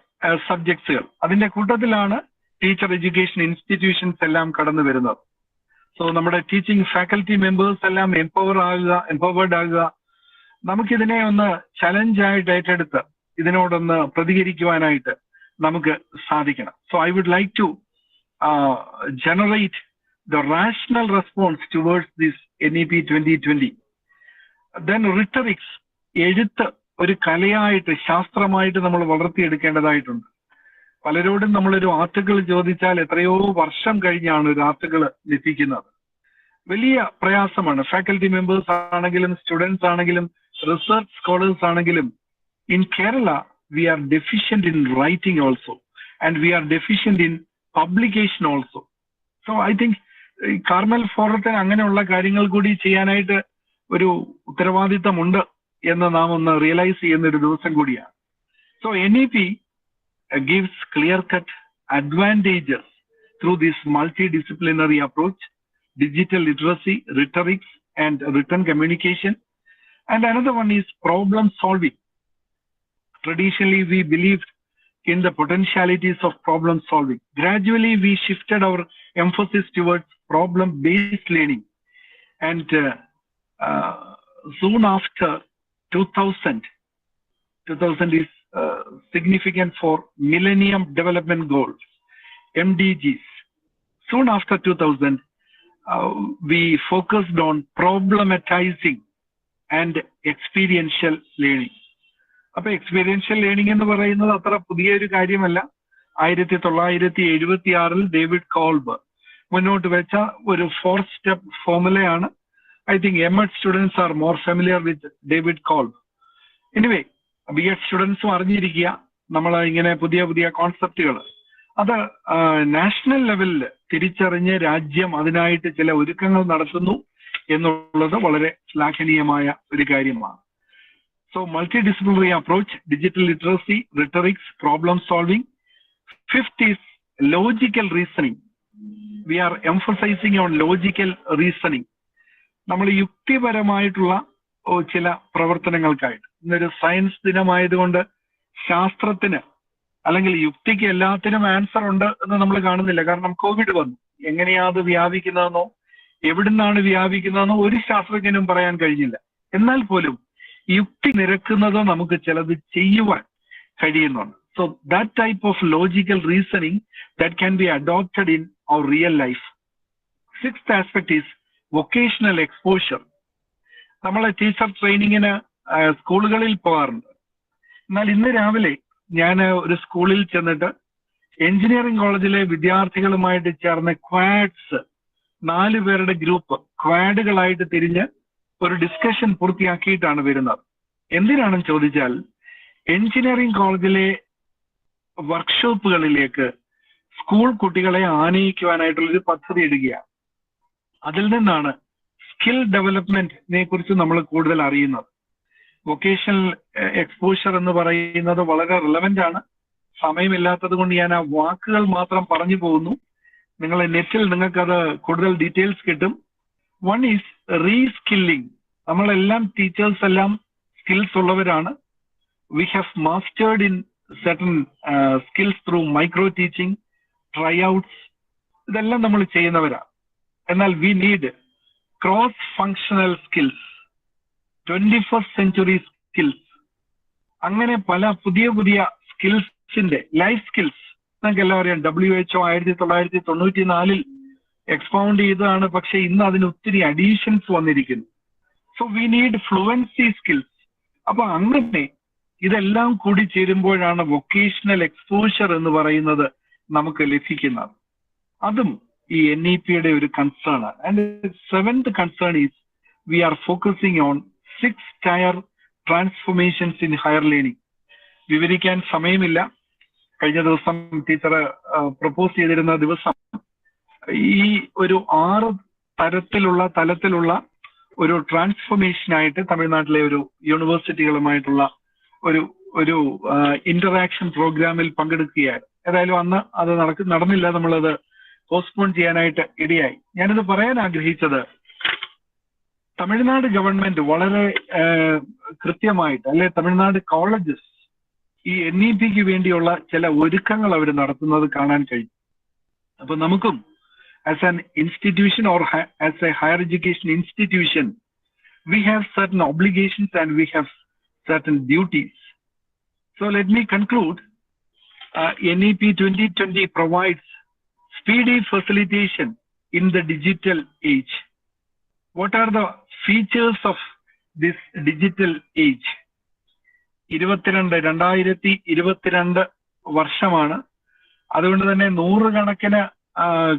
സബ്ജക്ട്സുകൾ. അതിന്റെ കൂട്ടത്തിലാണ് ടീച്ചർ എഡ്യൂക്കേഷൻ ഇൻസ്റ്റിറ്റ്യൂഷൻസ് എല്ലാം കടന്നു വരുന്നത്. സോ നമ്മുടെ ടീച്ചിങ് ഫാക്കൽറ്റി മെമ്പേഴ്സ് എല്ലാം എംപവേർഡ് ആകുക. നമുക്കിതിനെ ഒന്ന് ചലഞ്ചായിട്ട് ഏറ്റെടുത്ത് ഇതിനോടൊന്ന് പ്രതികരിക്കുവാനായിട്ട് നമുക്ക് സാധിക്കണം. So I would like to generate the rational response towards this NEP 2020. Then rhetorics, എഴുത്ത് ഒരു കലയായിട്ട്, ശാസ്ത്രമായിട്ട് നമ്മൾ വളർത്തിയെടുക്കേണ്ടതായിട്ടുണ്ട്. പലരോടും നമ്മളൊരു ആർട്ടിക്കിൾ ചോദിച്ചാൽ എത്രയോ വർഷം കഴിഞ്ഞാണ് ഒരു ആർട്ടിക്കിൾ ലഭിക്കുന്നത്. വലിയ പ്രയാസമാണ്. ഫാക്കൽറ്റി മെമ്പേഴ്സ് ആണെങ്കിലും സ്റ്റുഡൻസ് ആണെങ്കിലും റിസർച്ച് സ്കോളേഴ്സ് ആണെങ്കിലും in Kerala we are deficient in writing also and we are deficient in publication also. So I think Carmel ഫോറത്തിന് അങ്ങനെയുള്ള കാര്യങ്ങൾ കൂടി ചെയ്യാനായിട്ട് ഒരു ഉത്തരവാദിത്തമുണ്ട് എന്ന് നാം ഒന്ന് റിയലൈസ് ചെയ്യുന്ന ഒരു ദിവസം കൂടിയാണ്. So NEP gives clear-cut advantages through this multidisciplinary approach, digital literacy, rhetorics, and written communication. And another one is problem solving. Traditionally, we believed in the potentialities of problem solving. Gradually, we shifted our emphasis towards problem-based learning. And soon after 2000 is significant for Millennium Development Goals, MDGs. Soon after 2000, we focused on problematizing and experiential learning. അപ്പൊ experiential learning എന്ന് പറയുന്നത് അത്ര പുതിയൊരു കാര്യമല്ല. 1976 David Kolb മുന്നോട്ട് വെച്ച ഒരു 4 step ഫോർമുലയാണ്. I think MEd students are more familiar with David Kolb. Anyway, BEd സ്റ്റുഡൻസും അറിഞ്ഞിരിക്കുക നമ്മൾ ഇങ്ങനെ പുതിയ പുതിയ കോൺസെപ്റ്റുകൾ അത് നാഷണൽ ലെവലിൽ തിരിച്ചറിഞ്ഞ് രാജ്യം അതിനായിട്ട് ചില ഒരുക്കങ്ങൾ നടത്തുന്നു എന്നുള്ളത് വളരെ ശ്ലാഘനീയമായ ഒരു കാര്യമാണ്. So multidisciplinary approach, digital literacy, rhetorics, problem solving. 5th is logical reasoning. We are emphasizing on logical reasoning. നമ്മൾ യുക്തിപരമായിട്ടുള്ള ചില പ്രവർത്തനങ്ങൾക്കായിട്ട് ഇന്നൊരു സയൻസ് ദിനമായതുകൊണ്ട് ശാസ്ത്രത്തിന് അല്ലെങ്കിൽ യുക്തിക്ക് എല്ലാത്തിനും ആൻസർ ഉണ്ട് എന്ന് നമ്മൾ കാണുന്നില്ല. കാരണം കോവിഡ് വന്നു. എങ്ങനെയാ അത് വ്യാപിക്കുന്നതെന്നോ എവിടുന്നാണ് വ്യാപിക്കുന്നതെന്നോ ഒരു ശാസ്ത്രജ്ഞനും പറയാൻ കഴിഞ്ഞില്ല. എന്നാൽ പോലും യുക്തി നിരക്കുന്നത് നമുക്ക് ചിലത് ചെയ്യുവാൻ കഴിയുന്നുണ്ട്. So that type of logical reasoning that can be adopted in our real life. Sixth aspect is vocational exposure. നമ്മളെ ടീച്ചർ ട്രെയിനിങ്ങിന് സ്കൂളുകളിൽ പോകാറുണ്ട്. എന്നാൽ ഇന്ന് രാവിലെ ഞാൻ ഒരു സ്കൂളിൽ ചെന്നിട്ട് എഞ്ചിനീയറിംഗ് കോളേജിലെ വിദ്യാർത്ഥികളുമായിട്ട് ചേർന്ന് ക്വാഡ്സ് 4 പേരുടെ ഗ്രൂപ്പ് ക്വാഡുകളായിട്ട് തിരിഞ്ഞ് ഒരു ഡിസ്കഷൻ പൂർത്തിയാക്കിയിട്ടാണ് വരുന്നത്. എന്തിനാണെന്ന് ചോദിച്ചാൽ എഞ്ചിനീയറിംഗ് കോളേജിലെ വർക്ക്ഷോപ്പുകളിലേക്ക് സ്കൂൾ കുട്ടികളെ ആനയിക്കുവാനായിട്ടുള്ളൊരു പദ്ധതി ഇടുകയാണ്. അതിൽ നിന്നാണ് സ്കിൽ ഡെവലപ്മെന്റിനെ കുറിച്ച് നമ്മൾ കൂടുതൽ അറിയുന്നത്. വൊക്കേഷണൽ എക്സ്പോഷർ എന്ന് പറയുന്നത് വളരെ റിലവന്റ് ആണ്. സമയമില്ലാത്തത് കൊണ്ട് ഞാൻ ആ വാക്കുകൾ മാത്രം പറഞ്ഞു പോകുന്നു. നിങ്ങൾ നെറ്റിൽ നിങ്ങൾക്കത് കൂടുതൽ ഡീറ്റെയിൽസ് കിട്ടും. One is reskilling. നമ്മളെല്ലാം ടീച്ചേഴ്സ് എല്ലാം സ്കിൽസ് ഉള്ളവരാണ്. We have mastered in certain skills through micro teaching, tryouts, ഇതെല്ലാം നമ്മൾ ചെയ്യുന്നവരാണ്. എന്നാൽ we need cross functional skills, 21st century skills. അങ്ങനെ പല പുതിയ പുതിയ സ്കിൽസിന്റെ ലൈഫ് സ്കിൽസ് നമുക്ക് എല്ലാം അറിയാം. WHO 1994 എക്സ്പൗണ്ട് ചെയ്തതാണ്. പക്ഷെ ഇന്ന് അതിന് ഒത്തിരി അഡീഷൻസ് വന്നിരിക്കുന്നു. So we need fluency skills. അപ്പൊ അങ്ങനെ ഇതെല്ലാം കൂടി ചേരുമ്പോഴാണ് വൊക്കേഷണൽ എക്സ്പോഷർ എന്ന് പറയുന്നത് നമുക്ക് ലഭിക്കുന്നത്. അതും ഈ NEP-യുടെ ഒരു കൺസേൺ ആണ്. And seventh concern is we are focusing on 6 tier transformations in higher learning. വിവരിക്കാൻ സമയമില്ല. കഴിഞ്ഞ ദിവസം ടീച്ചർ പ്രപ്പോസ് ചെയ്തിരുന്ന ദിവസം ഈ ഒരു 6 തലത്തിലുള്ള ഒരു ട്രാൻസ്ഫോർമേഷനായിട്ട് തമിഴ്നാട്ടിലെ ഒരു യൂണിവേഴ്സിറ്റികളുമായിട്ടുള്ള ഒരു ഇന്ററാക്ഷൻ പ്രോഗ്രാമിൽ പങ്കെടുക്കുകയായിരുന്നു. ഏതായാലും അന്ന് അത് നടന്നില്ല. നമ്മളത് പോസ്റ്റ്പോൺ ചെയ്യാനായിട്ട് ഇടയായി. ഞാനിത് പറയാൻ ആഗ്രഹിച്ചത് തമിഴ്നാട് ഗവൺമെന്റ് വളരെ കൃത്യമായിട്ട് അല്ലെ തമിഴ്നാട് കോളേജസ് ഈ NEP-ക്ക് വേണ്ടിയുള്ള ചില ഒരുക്കങ്ങൾ അവർ നടത്തുന്നത് കാണാൻ കഴിയും. അപ്പൊ നമുക്കും as an institution or as A higher education institution we have certain obligations and we have certain duties. So let me conclude. NEP 2020 provides speedy facilitation in the digital age. What are the features of this digital age? 2022 വർഷമാണ്. അതുകൊണ്ട് തന്നെ 100 കണക്കിന്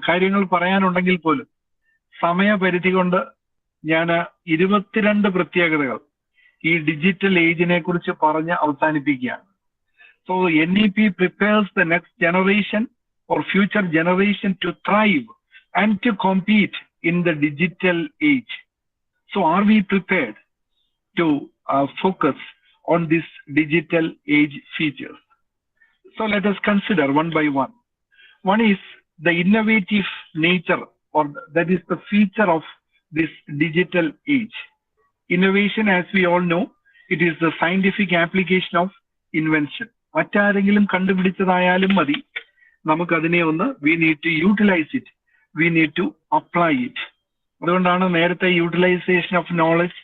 കാര്യങ്ങൾ പറയാനുണ്ടെങ്കിൽ പോലും സമയപരിധി കൊണ്ട് ഞാൻ 22 പ്രത്യേകതകൾ ഈ ഡിജിറ്റൽ ഏജിനെ കുറിച്ച് പറഞ്ഞ് അവസാനിപ്പിക്കുകയാണ്. So NEP prepares the next generation or future generation to thrive and to compete in the digital age. So are we prepared to focus on this digital age features? So let us consider one by one. One is the innovative nature, or that is the feature of this digital age. Innovation, as we all know, it is the scientific application of invention. മറ്റാരെങ്കിലും കണ്ടുപിടിച്ചതായാലും മതി, നമുക്കതിനെ we need to utilize it, we need to apply it. അതുകൊണ്ടാണ് നേരത്തെ utilisation of knowledge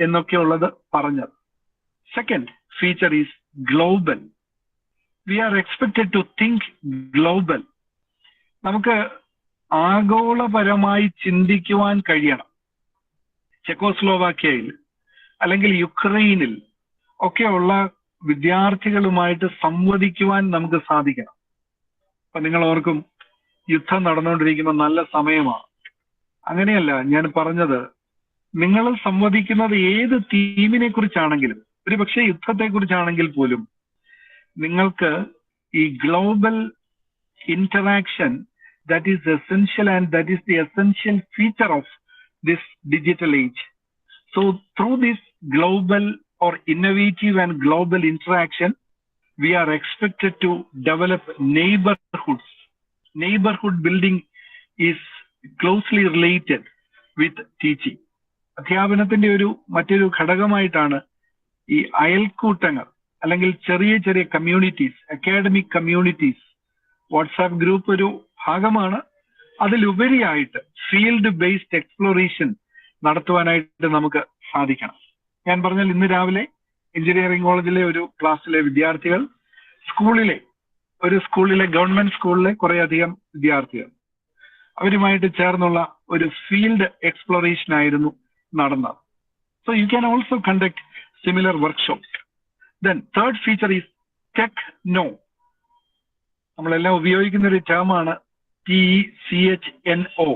എന്നൊക്കെ ഉള്ളത് പറഞ്ഞത്. Second feature is global. We are expected to think global. നമുക്ക് ആഗോളപരമായി ചിന്തിക്കുവാൻ കഴിയണം. ചെക്കോസ്ലോവാക്യയിൽ അല്ലെങ്കിൽ യുക്രൈനിൽ ഒക്കെയുള്ള വിദ്യാർത്ഥികളുമായിട്ട് സംവദിക്കുവാൻ നമുക്ക് സാധിക്കണം. അപ്പൊ നിങ്ങൾ ഓർക്കും യുദ്ധം നടന്നുകൊണ്ടിരിക്കുന്ന നല്ല സമയമാണ്. അങ്ങനെയല്ല ഞാൻ പറഞ്ഞത്. നിങ്ങൾ സംവദിക്കുന്നത് ഏത് തീമിനെ കുറിച്ചാണെങ്കിലും, ഒരു പക്ഷേ യുദ്ധത്തെ കുറിച്ചാണെങ്കിൽ പോലും, നിങ്ങൾക്ക് ഈ global interaction that is essential, and that is the essential feature of this digital age. So through this global or innovative and global interaction, we are expected to develop neighborhoods neighborhood building is closely related with teaching. അധ്യാപനത്തിന്റെ മറ്റൊരു ഘടകമായിട്ടാണ് ഈ അയൽക്കൂട്ടങ്ങൾ അല്ലെങ്കിൽ ചെറിയ ചെറിയ communities, academic communities. WhatsApp group ഒരു ഭാഗമാണ്. അതിലുപരിയായിട്ട് field based exploration നടത്തുവാനായിട്ട് നമുക്ക് സാധിക്കണം. ഞാൻ പറഞ്ഞാൽ ഇന്ന് രാവിലെ എഞ്ചിനീയറിംഗ് കോളേജിലെ ഒരു ക്ലാസ്സിലെ വിദ്യാർത്ഥികൾ സ്കൂളിലെ ഗവൺമെന്റ് സ്കൂളിലെ കുറെ അധികം വിദ്യാർത്ഥികൾ അവരുമായിട്ട് ചേർന്നുള്ള ഒരു ഫീൽഡ് എക്സ്പ്ലോറേഷൻ ആയിരുന്നു നടന്നത്. So you can also conduct similar workshops. Then third feature is techno. നമ്മളെല്ലാം ഉപയോഗിക്കുന്ന ഒരു ടേമാണ് TECHNO.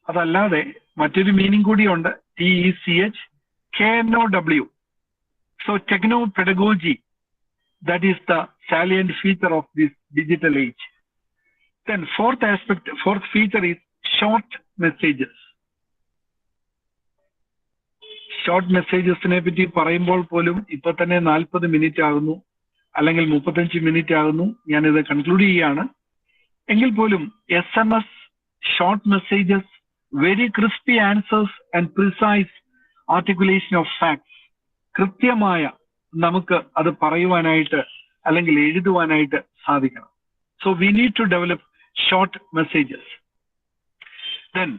അതല്ലാതെ മറ്റൊരു മീനിങ് കൂടിയുണ്ട്, TECHKNOW. So techno pedagogy, that is the salient feature of this digital age. Then fourth feature is short messages. Short messages ne പറ്റി പറയുമ്പോൾ പോലും ഇപ്പൊ തന്നെ 40 മിനിറ്റ് ആകുന്നു, അല്ലെങ്കിൽ 35 മിനിറ്റ് ആകുന്നു. ഞാനിത് കൺക്ലൂഡ് ചെയ്യാണ്. എങ്കിൽ പോലും SMS, short messages, very crispy answers and precise articulation of facts, കൃത്യമായ നമുക്ക് അത് പറയുവാനായിട്ട് അല്ലെങ്കിൽ എഴുതുവാനായിട്ട് സാധിക്കണം. So we need to develop short messages. Then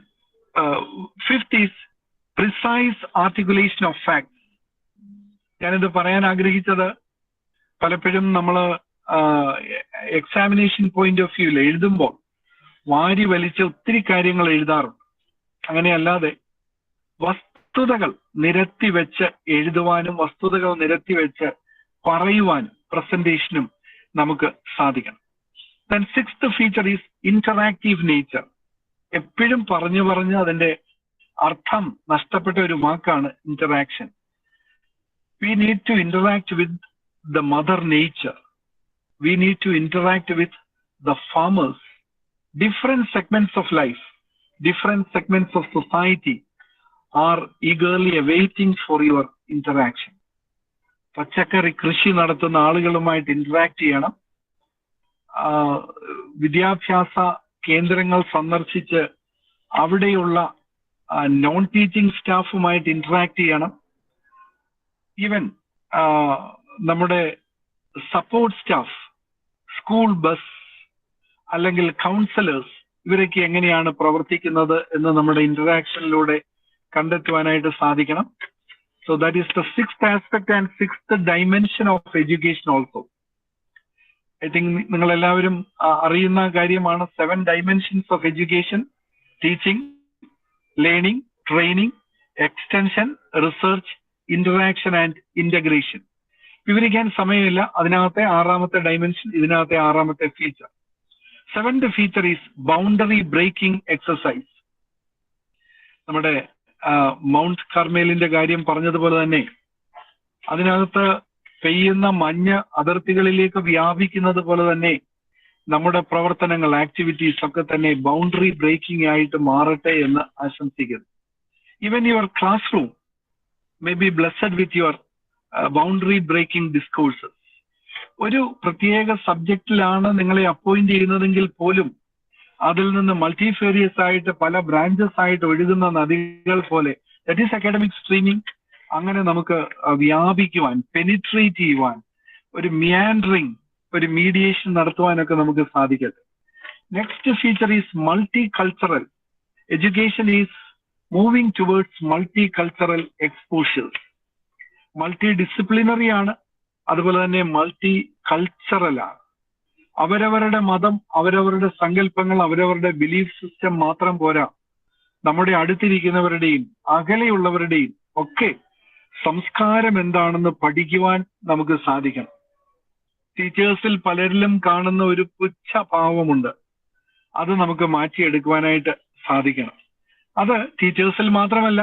fifth is precise articulation of facts. ഞാനിത് പറയാൻ ആഗ്രഹിച്ചത്, പലപ്പോഴും നമ്മൾ എക്സാമിനേഷൻ പോയിന്റ് ഓഫ് വ്യൂവിൽ എഴുതുമ്പോൾ വാരി വലിച്ച ഒത്തിരി കാര്യങ്ങൾ എഴുതാറുണ്ട്. അങ്ങനെയല്ലാതെ വസ്തുതകൾ നിരത്തി വെച്ച് എഴുതുവാനും വസ്തുതകൾ നിരത്തി വെച്ച് പറയുവാനും പ്രസന്റേഷനും നമുക്ക് സാധിക്കണം. Then sixth feature is interactive nature. എപ്പോഴും പറഞ്ഞ് അതിന്റെ അർത്ഥം നഷ്ടപ്പെട്ട ഒരു വാക്കാണ് interaction. We need to interact with the mother nature. We need to interact with the farmers. Different segments of life, different segments of society are eagerly awaiting for your interaction. പച്ചക്കറി കൃഷി നടത്തുന്ന ആളുകളുമായിട്ട് ഇന്ററാക്ട് ചെയ്യണം. വിദ്യാഭ്യാസ കേന്ദ്രങ്ങൾ സന്ദർശിച്ച് അവിടെയുള്ള non teaching സ്റ്റാഫുമായിട്ട് ഇന്ററാക്ട് ചെയ്യണം. ഈവൻ നമ്മുടെ സപ്പോർട്ട് സ്റ്റാഫ്, സ്കൂൾ ബസ് അല്ലെങ്കിൽ കൗൺസിലേഴ്സ്, ഇവരൊക്കെ എങ്ങനെയാണ് പ്രവർത്തിക്കുന്നത് എന്ന് നമ്മുടെ ഇന്ററാക്ഷനിലൂടെ കണ്ടെത്തുവാനായിട്ട് സാധിക്കണം. So that is the sixth aspect and sixth dimension of education also. I think നിങ്ങൾ എല്ലാവരും അറിയുന്ന കാര്യമാണ് 7 dimensions of education: teaching, learning, training, extension, research, interaction and integration. വിവരിക്കാൻ സമയമില്ല. അതിനകത്തെ 6ാമത്തെ ഡൈമെൻഷൻ, ഇതിനകത്തെ 6ാമത്തെ feature. 7th feature is boundary breaking exercise. നമ്മുടെ മൗണ്ട് കാർമേലിന്റെ കാര്യം പറഞ്ഞതുപോലെ തന്നെ അതിനകത്ത് പെയ്യുന്ന മഞ്ഞ് അതിർത്തികളിലേക്ക് വ്യാപിക്കുന്നത് പോലെ തന്നെ നമ്മുടെ പ്രവർത്തനങ്ങൾ, ആക്ടിവിറ്റീസ് ഒക്കെ തന്നെ ബൗണ്ടറി ബ്രേക്കിംഗ് ആയിട്ട് മാറട്ടെ എന്ന് ആശംസിക്കുന്നു. Even your classroom may be blessed with your boundary breaking discourses. ഒരു പ്രത്യേക സബ്ജക്റ്റിലാണ് നിങ്ങളെ അപ്പോയിന്റ് ചെയ്യുന്നതെങ്കിൽ പോലും അതിൽ നിന്ന് മൾട്ടിഫേരിയസ് ആയിട്ട് പല ബ്രാഞ്ചസ് ആയിട്ട് ഒഴുകുന്ന നദികൾ പോലെ, ദാറ്റ് ഈസ് അക്കാഡമിക് സ്ട്രീമിംഗ്. അങ്ങനെ നമുക്ക് വ്യാപിക്കുവാൻ, പെനിട്രേറ്റ് ചെയ്യുവാൻ, ഒരു മിയാൻഡറിങ്, ഒരു മീഡിയേഷൻ നടത്തുവാനൊക്കെ നമുക്ക് സാധിക്കട്ടെ. Next feature is multi cultural. Education is moving towards multi cultural exposures. Multi disciplinary ആണ്, അതുപോലെ തന്നെ മൾട്ടി കൾച്ചറൽ ആണ്. അവരവരുടെ മതം, അവരവരുടെ സങ്കല്പങ്ങൾ, അവരവരുടെ ബിലീഫ് സിസ്റ്റം മാത്രം പോരാ, നമ്മുടെ അടുത്തിരിക്കുന്നവരുടെയും അകലെയുള്ളവരുടെയും ഒക്കെ സംസ്കാരം എന്താണെന്ന് പഠിക്കുവാൻ നമുക്ക് സാധിക്കണം. ടീച്ചേഴ്സിൽ പലരിലും കാണുന്ന ഒരു പുച്ഛഭാവമുണ്ട്, അത് നമുക്ക് മാറ്റിയെടുക്കുവാനായിട്ട് സാധിക്കണം. അത് ടീച്ചേഴ്സിൽ മാത്രമല്ല,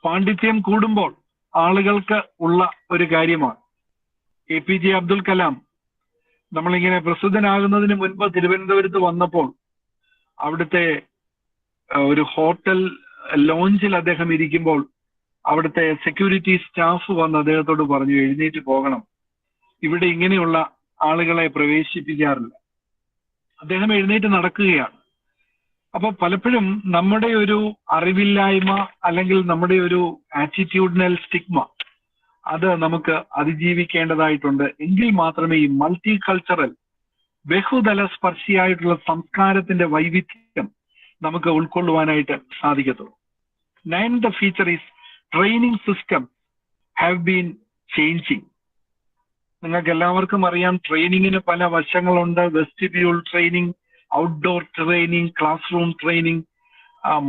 പാണ്ഡിത്യം കൂടുമ്പോൾ ആളുകൾക്ക് ഉള്ള ഒരു കാര്യമാണ്. APJ അബ്ദുൽ കലാം നമ്മളിങ്ങനെ പ്രസിദ്ധനാകുന്നതിന് മുൻപ് തിരുവനന്തപുരത്ത് വന്നപ്പോൾ അവിടുത്തെ ഒരു ഹോട്ടൽ ലോഞ്ചിൽ അദ്ദേഹം ഇരിക്കുമ്പോൾ അവിടുത്തെ സെക്യൂരിറ്റി സ്റ്റാഫ് വന്ന് അദ്ദേഹത്തോട് പറഞ്ഞു, എഴുന്നേറ്റ് പോകണം, ഇവിടെ ഇങ്ങനെയുള്ള ആളുകളെ പ്രവേശിപ്പിക്കാറില്ല. അദ്ദേഹം എഴുന്നേറ്റ് നടക്കുകയാണ്. അപ്പോൾ പലപ്പോഴും നമ്മുടെ ഒരു അറിവില്ലായ്മ അല്ലെങ്കിൽ നമ്മുടെ ഒരു ആറ്റിറ്റ്യൂഡിനൽ സ്റ്റിഗ്മ അത് നമുക്ക് അതിജീവിക്കേണ്ടതായിട്ടുണ്ട്. എങ്കിൽ മാത്രമേ ഈ മൾട്ടി കൾച്ചറൽ ബഹുതല സ്പർശിയായിട്ടുള്ള സംസ്കാരത്തിന്റെ വൈവിധ്യം നമുക്ക് ഉൾക്കൊള്ളുവാനായിട്ട് സാധിക്കത്തുള്ളൂ. 9th feature is training system have been changing. നിങ്ങൾക്ക് എല്ലാവർക്കും അറിയാം, ട്രെയിനിങ്ങിന് പല വശങ്ങളുണ്ട്. Vestibule training, outdoor training, classroom training,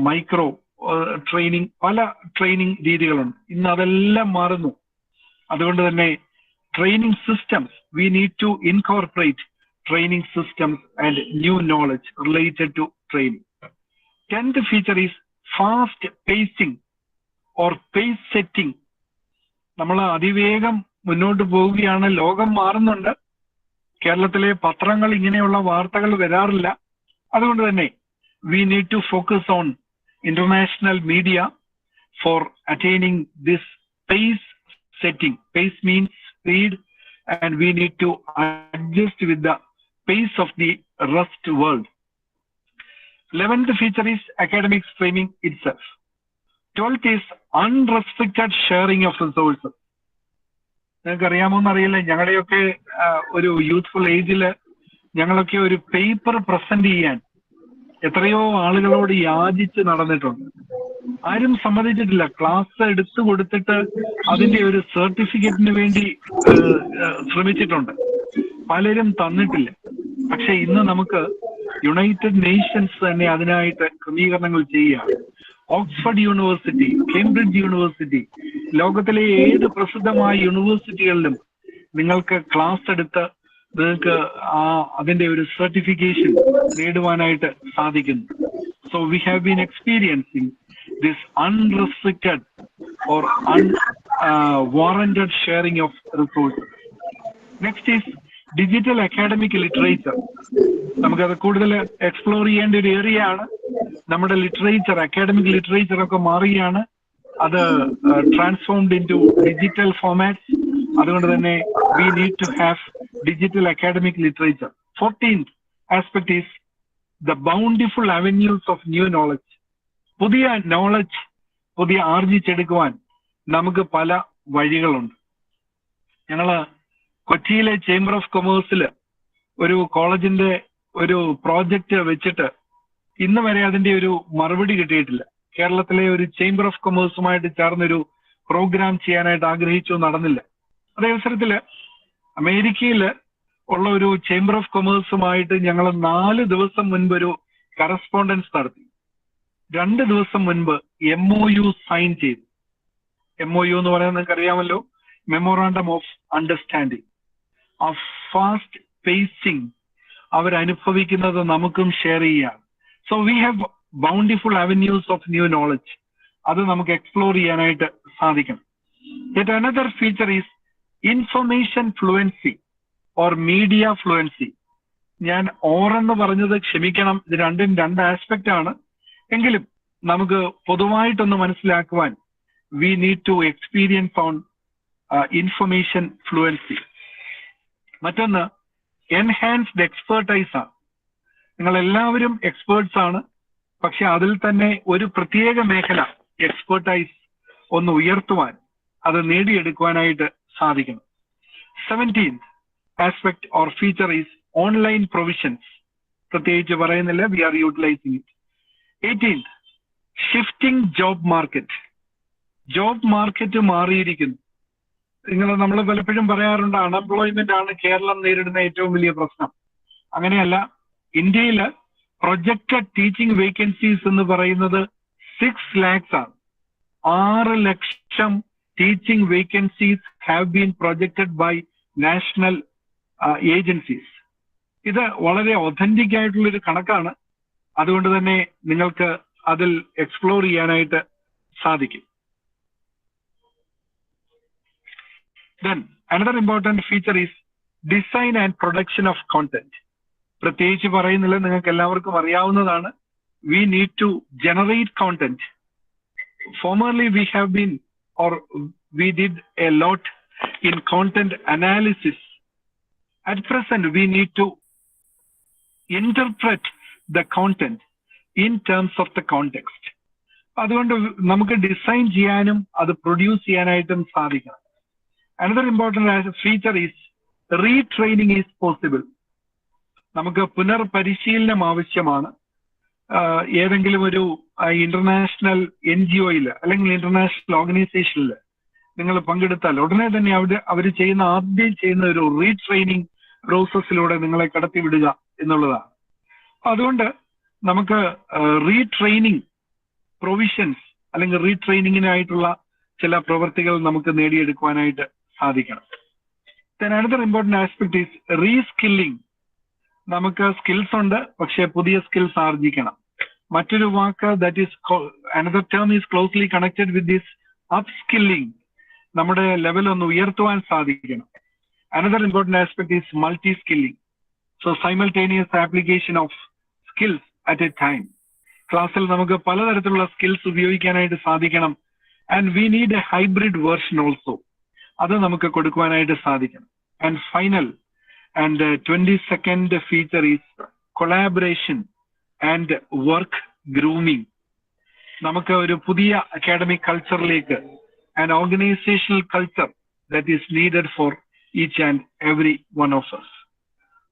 micro training, പല ട്രെയിനിങ് രീതികളുണ്ട്. ഇന്ന് അതെല്ലാം മാറുന്നു. അതുകൊണ്ട് തന്നെ training systems, we need to incorporate training systems and new knowledge related to training. 10th feature is fast pacing or pace setting. നമ്മൾ അതിവേഗം മുന്നോട്ട് പോവുകയാണ്. ലോകം മാറുന്നുണ്ട്. കേരളത്തിലെ പത്രങ്ങൾ ഇങ്ങനെയുള്ള വാർത്തകൾ വരാറില്ല. അതുകൊണ്ട് തന്നെ we need to focus on international media for attaining this pace setting. Pace means speed, and we need to adjust with the pace of the rest world. 11th feature is academic streaming itself. 12th is unrestricted sharing of resources. നിങ്ങൾക്ക് അറിയാമോന്ന് അറിയില്ല, ഞങ്ങളുടെയൊക്കെ ഒരു youthful ഏജില് ഞങ്ങളൊക്കെ ഒരു paper present ചെയ്യാൻ എത്രയോ ആളുകളോട് യാചിച്ച് നടന്നിട്ടുണ്ട്. ആരും സമ്മതിച്ചിട്ടില്ല. ക്ലാസ് എടുത്തു കൊടുത്തിട്ട് അതിന്റെ ഒരു സർട്ടിഫിക്കറ്റിന് വേണ്ടി ശ്രമിച്ചിട്ടുണ്ട്. പലരും തന്നിട്ടില്ല. പക്ഷെ ഇന്ന് നമുക്ക് യുണൈറ്റഡ് നേഷൻസ് തന്നെ അതിനായിട്ട് ക്രമീകരണങ്ങൾ ചെയ്യുകയാണ്. ഓക്സ്ഫോർഡ് യൂണിവേഴ്സിറ്റി, കേംബ്രിഡ്ജ് യൂണിവേഴ്സിറ്റി, ലോകത്തിലെ ഏത് പ്രസിദ്ധമായ യൂണിവേഴ്സിറ്റികളിലും നിങ്ങൾക്ക് ക്ലാസ് എടുത്ത് നിങ്ങൾക്ക് അതിന്റെ ഒരു സർട്ടിഫിക്കേഷൻ നേടുവാനായിട്ട് സാധിക്കുന്നു. So we have been experiencing this unrestricted or unwarranted sharing of resources. Next is digital academic literature. നമുക്കത് കൂടുതൽ എക്സ്പ്ലോർ ചെയ്യേണ്ട ഒരു ഏരിയ ആണ്. നമ്മുടെ ലിറ്ററേച്ചർ, അക്കാഡമിക് ലിറ്ററേച്ചർ ഒക്കെ മാറുകയാണ്. അത് transformed into digital formats. അതുകൊണ്ട് തന്നെ we need to have digital academic literature. 14th aspect is the bountiful avenues of new knowledge. പുതിയ നോളജ് ആർജിച്ചെടുക്കുവാൻ നമുക്ക് പല വഴികളുണ്ട്. ഞങ്ങള് കൊച്ചിയിലെ ചേംബർ ഓഫ് കൊമേഴ്സിൽ ഒരു കോളേജിന്റെ ഒരു പ്രോജക്റ്റ് വെച്ചിട്ട് ഇന്ന് വരെ അതിന്റെ ഒരു മറുപടി കിട്ടിയിട്ടില്ല. കേരളത്തിലെ ഒരു ചേംബർ ഓഫ് കൊമേഴ്സുമായിട്ട് ചേർന്നൊരു പ്രോഗ്രാം ചെയ്യാനായിട്ട് ആഗ്രഹിച്ചു, നടന്നില്ല. അതേ അവസരത്തില് അമേരിക്കയിൽ ഉള്ള ഒരു ചേംബർ ഓഫ് കൊമേഴ്സുമായിട്ട് ഞങ്ങൾ 4 ദിവസം മുൻപ് ഒരു കറസ്പോണ്ടൻസ് നടത്തി. 2 ദിവസം മുൻപ് MOU സൈൻ ചെയ്തു. MOU എന്ന് പറയുന്നത് നിങ്ങൾക്ക് അറിയാമല്ലോ, മെമ്മോറാണ്ടം ഓഫ് അണ്ടർസ്റ്റാൻഡിങ്. ആ ഫാസ്റ്റ് പേസിങ് അവരനുഭവിക്കുന്നത് നമുക്കും ഷെയർ ചെയ്യാം. So we have bountiful avenues of new knowledge. അത് നമുക്ക് എക്സ്പ്ലോർ ചെയ്യാനായിട്ട് സാധിക്കണം. Yet another feature is information fluency or media fluency. ഞാൻ എന്ന് പറഞ്ഞത് ക്ഷമിക്കണം, ഇത് രണ്ടും 2 ആസ്പെക്റ്റ് ആണ്. എങ്കിലും നമുക്ക് പൊതുവായിട്ടൊന്ന് മനസ്സിലാക്കുവാൻ we need to experience on information fluency. മറ്റൊന്ന് എൻഹാൻസ്ഡ് എക്സ്പേർട്ടൈസ് ആണ്. നിങ്ങൾ എല്ലാവരും എക്സ്പേർട്സ് ആണ്, പക്ഷെ അതിൽ തന്നെ ഒരു പ്രത്യേക മേഖല എക്സ്പേർട്ടൈസ് ഒന്ന് ഉയർത്തുവാൻ, അത് നേടിയെടുക്കുവാനായിട്ട് സാധിക്കണം. 17th aspect or feature is online provisions. പ്രത്യേകിച്ച് പറയുന്നില്ല, we are utilising it. 18th shifting job market. Job market മാറിയിരിക്കുന്നു. നമ്മൾ പലപ്പോഴും പറയാറുണ്ട് അൺഎംപ്ലോയ്മെന്റ് ആണ് കേരളം നേരിടുന്ന ഏറ്റവും വലിയ പ്രശ്നം. അങ്ങനെയല്ല. ഇന്ത്യയിൽ പ്രൊജക്റ്റഡ് ടീച്ചിങ് വേക്കൻസീസ് എന്ന് പറയുന്നത് 6 lakhs ആണ്. 6 ലക്ഷം teaching vacancies have been projected by national agencies. ഇത് വളരെ ഒതന്റിക് ആയിട്ടുള്ളൊരു കണക്കാണ്. അതുകൊണ്ട് തന്നെ നിങ്ങൾക്ക് അതിൽ എക്സ്പ്ലോർ ചെയ്യാനായിട്ട് സാധിക്കും. Then another important feature is design and production of content. പ്രത്യേകിച്ച് പറയുന്നില്ല, നിങ്ങൾക്ക് എല്ലാവർക്കും അറിയാവുന്നതാണ്. We need to generate content. Formerly we have been, or we did a lot in content analysis. At present we need to interpret the content in terms of the context. അതുകൊണ്ട് നമുക്ക് design ചെയ്യാനും അത് produce ചെയ്യാനായിട്ടും സാധിക്കണം. Another important feature is retraining is possible. നമുക്ക് പുനർപരിശീലനം ആവശ്യമാണ്. ഏതെങ്കിലും ഒരു ഇന്റർനാഷണൽ NGOയിൽ അല്ലെങ്കിൽ ഇന്റർനാഷണൽ ഓർഗനൈസേഷനിൽ നിങ്ങൾ പങ്കെടുത്താൽ ഉടനെ തന്നെ അവർ ആദ്യം ചെയ്യുന്ന ഒരു റീട്രെയിനിങ് പ്രോസസ്സിലൂടെ നിങ്ങളെ കടത്തിവിടുക എന്നുള്ളതാണ്. അതുകൊണ്ട് നമുക്ക് റീട്രെയിനിങ് പ്രൊവിഷൻസ് അല്ലെങ്കിൽ റീട്രെയിനിങ്ങിനായിട്ടുള്ള ചില പ്രവൃത്തികൾ നമുക്ക് നേടിയെടുക്കുവാനായിട്ട് സാധിക്കണം. Then another important aspect is reskilling. നമുക്ക് സ്കിൽസ് ഉണ്ട്, പക്ഷെ പുതിയ സ്കിൽസ് ആർജിക്കണം. മറ്റൊരു വാക്ക് that is another term is closely connected with this upskilling. നമ്മുടെ ലെവൽ ഒന്ന് ഉയർത്തുവാൻ സാധിക്കണം. Another important aspect is multi-skilling. So simultaneous application of skills at a time. ക്ലാസ്സിൽ നമുക്ക് പലതരത്തിലുള്ള സ്കിൽസ് ഉപയോഗിക്കാനായിട്ട് സാധിക്കണം. And we need A hybrid version also. അത് നമുക്ക് കൊടുക്കുവാനായിട്ട് സാധിക്കണം. And final and 22nd feature is collaboration and work grooming. നമുക്ക് ഒരു പുതിയ academic കൾച്ചറിലേക്ക് an organizational culture that is needed for each and every one of us.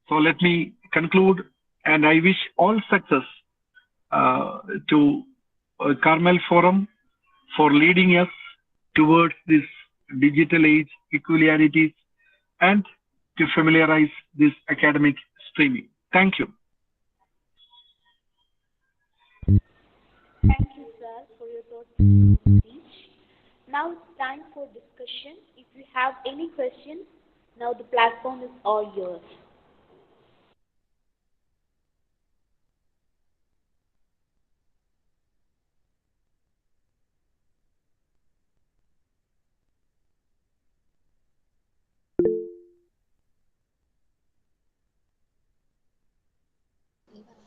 So let me conclude, and I wish all success to Carmel Forum for leading us towards this digital age peculiarities and to familiarize this academic streaming. Thank you. Thank you, sir, for your thoughtful speech. Now it's time for discussion. If you have any questions, now the platform is all yours.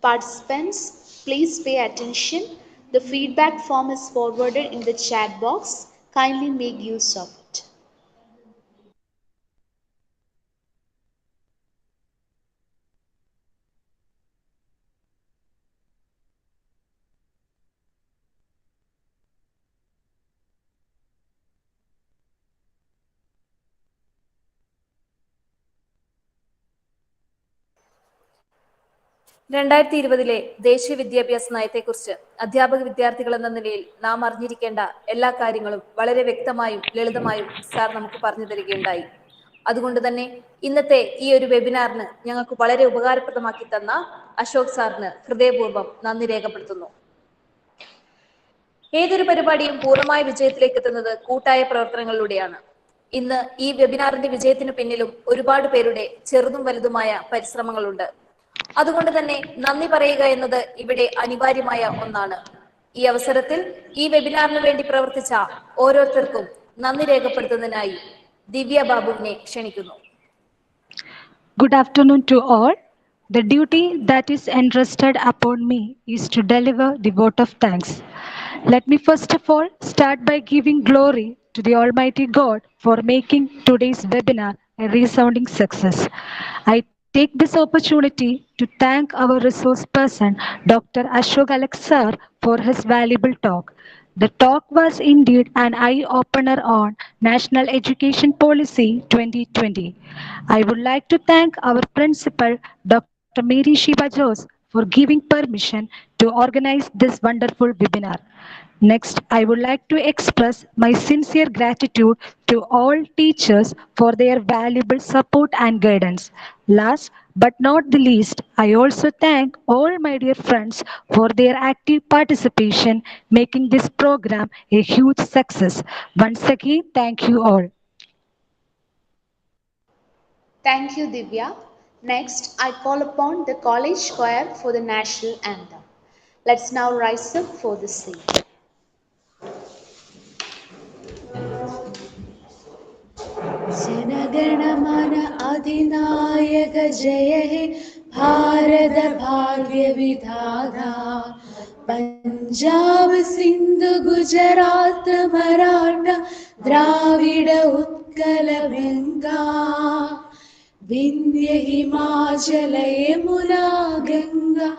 Participants, please pay attention. The feedback form is forwarded in the chat box. Kindly make use of it. രണ്ടായിരത്തി 2020 ദേശീയ വിദ്യാഭ്യാസ നയത്തെക്കുറിച്ച് അധ്യാപക വിദ്യാർത്ഥികൾ എന്ന നിലയിൽ നാം അറിഞ്ഞിരിക്കേണ്ട എല്ലാ കാര്യങ്ങളും വളരെ വ്യക്തമായും ലളിതമായും സാർ നമുക്ക് പറഞ്ഞു തരികയുണ്ടായി. അതുകൊണ്ട് തന്നെ ഇന്നത്തെ ഈ ഒരു വെബിനാറിന് ഞങ്ങൾക്ക് വളരെ ഉപകാരപ്രദമാക്കി തന്ന അശോക് സാറിന് ഹൃദയപൂർവ്വം നന്ദി രേഖപ്പെടുത്തുന്നു. ഏതൊരു പരിപാടിയും പൂർണ്ണമായ വിജയത്തിലേക്ക് എത്തുന്നത് കൂട്ടായ പ്രവർത്തനങ്ങളിലൂടെയാണ്. ഇന്ന് ഈ വെബിനാറിന്റെ വിജയത്തിന് പിന്നിലും ഒരുപാട് പേരുടെ ചെറുതും വലുതുമായ പരിശ്രമങ്ങളുണ്ട്. അതുകൊണ്ട് തന്നെ നന്ദി പറയുക എന്നത് ഇവിടെ അനിവാര്യമായ ഒന്നാണ്. ഈ അവസരത്തിൽ ഈ വെബിനാറിന് വേണ്ടി പ്രവർത്തിച്ച ഓരോരുത്തർക്കും നന്ദി രേഖപ്പെടുത്തുന്നതിനായി ദിവ്യ ബാബുവിനെ ക്ഷണിക്കുന്നു. Good afternoon to all. The duty that is entrusted upon me is to deliver the vote of thanks. Let me first of all start by giving glory to the Almighty God for making today's webinar a resounding success. I take this opportunity to thank our resource person, Dr. Ashok Alex sir, for his valuable talk. The talk was indeed an eye-opener on National Education Policy 2020. I would like to thank our principal, Dr. Mary Shiba Jose, for giving permission to organize this wonderful webinar. Next, I would like to express my sincere gratitude to all teachers for their valuable support and guidance. Last but not the least, I also thank all my dear friends for their active participation, making this program a huge success. Once again, thank you all. Thank you, Divya. Next, I call upon the college choir for the national anthem. Let's now rise up for the sing. Jana Gana Mana अधिनायक जय हे भारत भाग्य विधाता पंजाब सिंध गुजरात मराठा द्राविड उत्कल गंगा विन्ध्य हिमाचल यमुना गंगा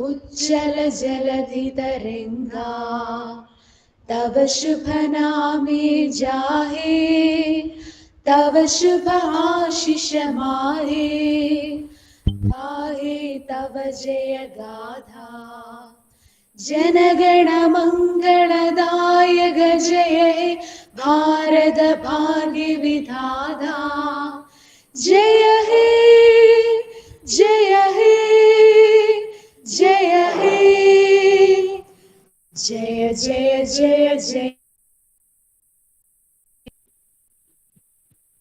उच्चल जलधितरंगा तव शुभ नामे जाहे तव शुभ आशीष माहे गाहे तव जय गाथा जनगण मंगलदायक जय हे भारत भाग्य विधाता जय हे जय हे जय हे जय जय जय जय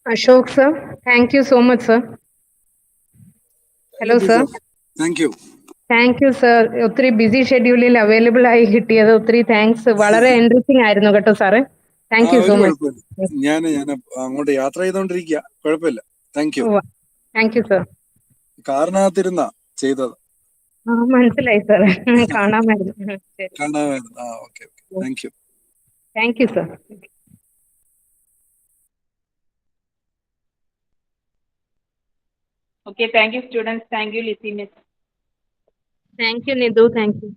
Ashok sir, thank you so much sir. Hello sir. Thank you. Thank you sir. ഒത്തിരി ബിസി ഷെഡ്യൂളിൽ അവൈലബിൾ ആയി കിട്ടിയത് ഒത്തിരി താങ്ക്സ്. വളരെ എൻറിച്ചിങ് ആയിരുന്നു കേട്ടോ സാറേ. താങ്ക് യു സോ ഒരു മച്ച്. കുഴപ്പമില്ല, ഞാൻ അങ്ങോട്ട് യാത്ര ചെയ്തോണ്ടിരിക്കുക, കുഴപ്പമില്ല. Thank you. Thank you sir. കാറിനകത്തിരുന്ന ചെയ്തത് മനസ്സിലായി സാർ, കാണാമായിരുന്നു. ശരി, കാണാമായിരുന്നു. Okay, thank you. Thank you sir. Okay, thank you students. Thank you Lizzie Miss. Thank you Nidhu. Thank U.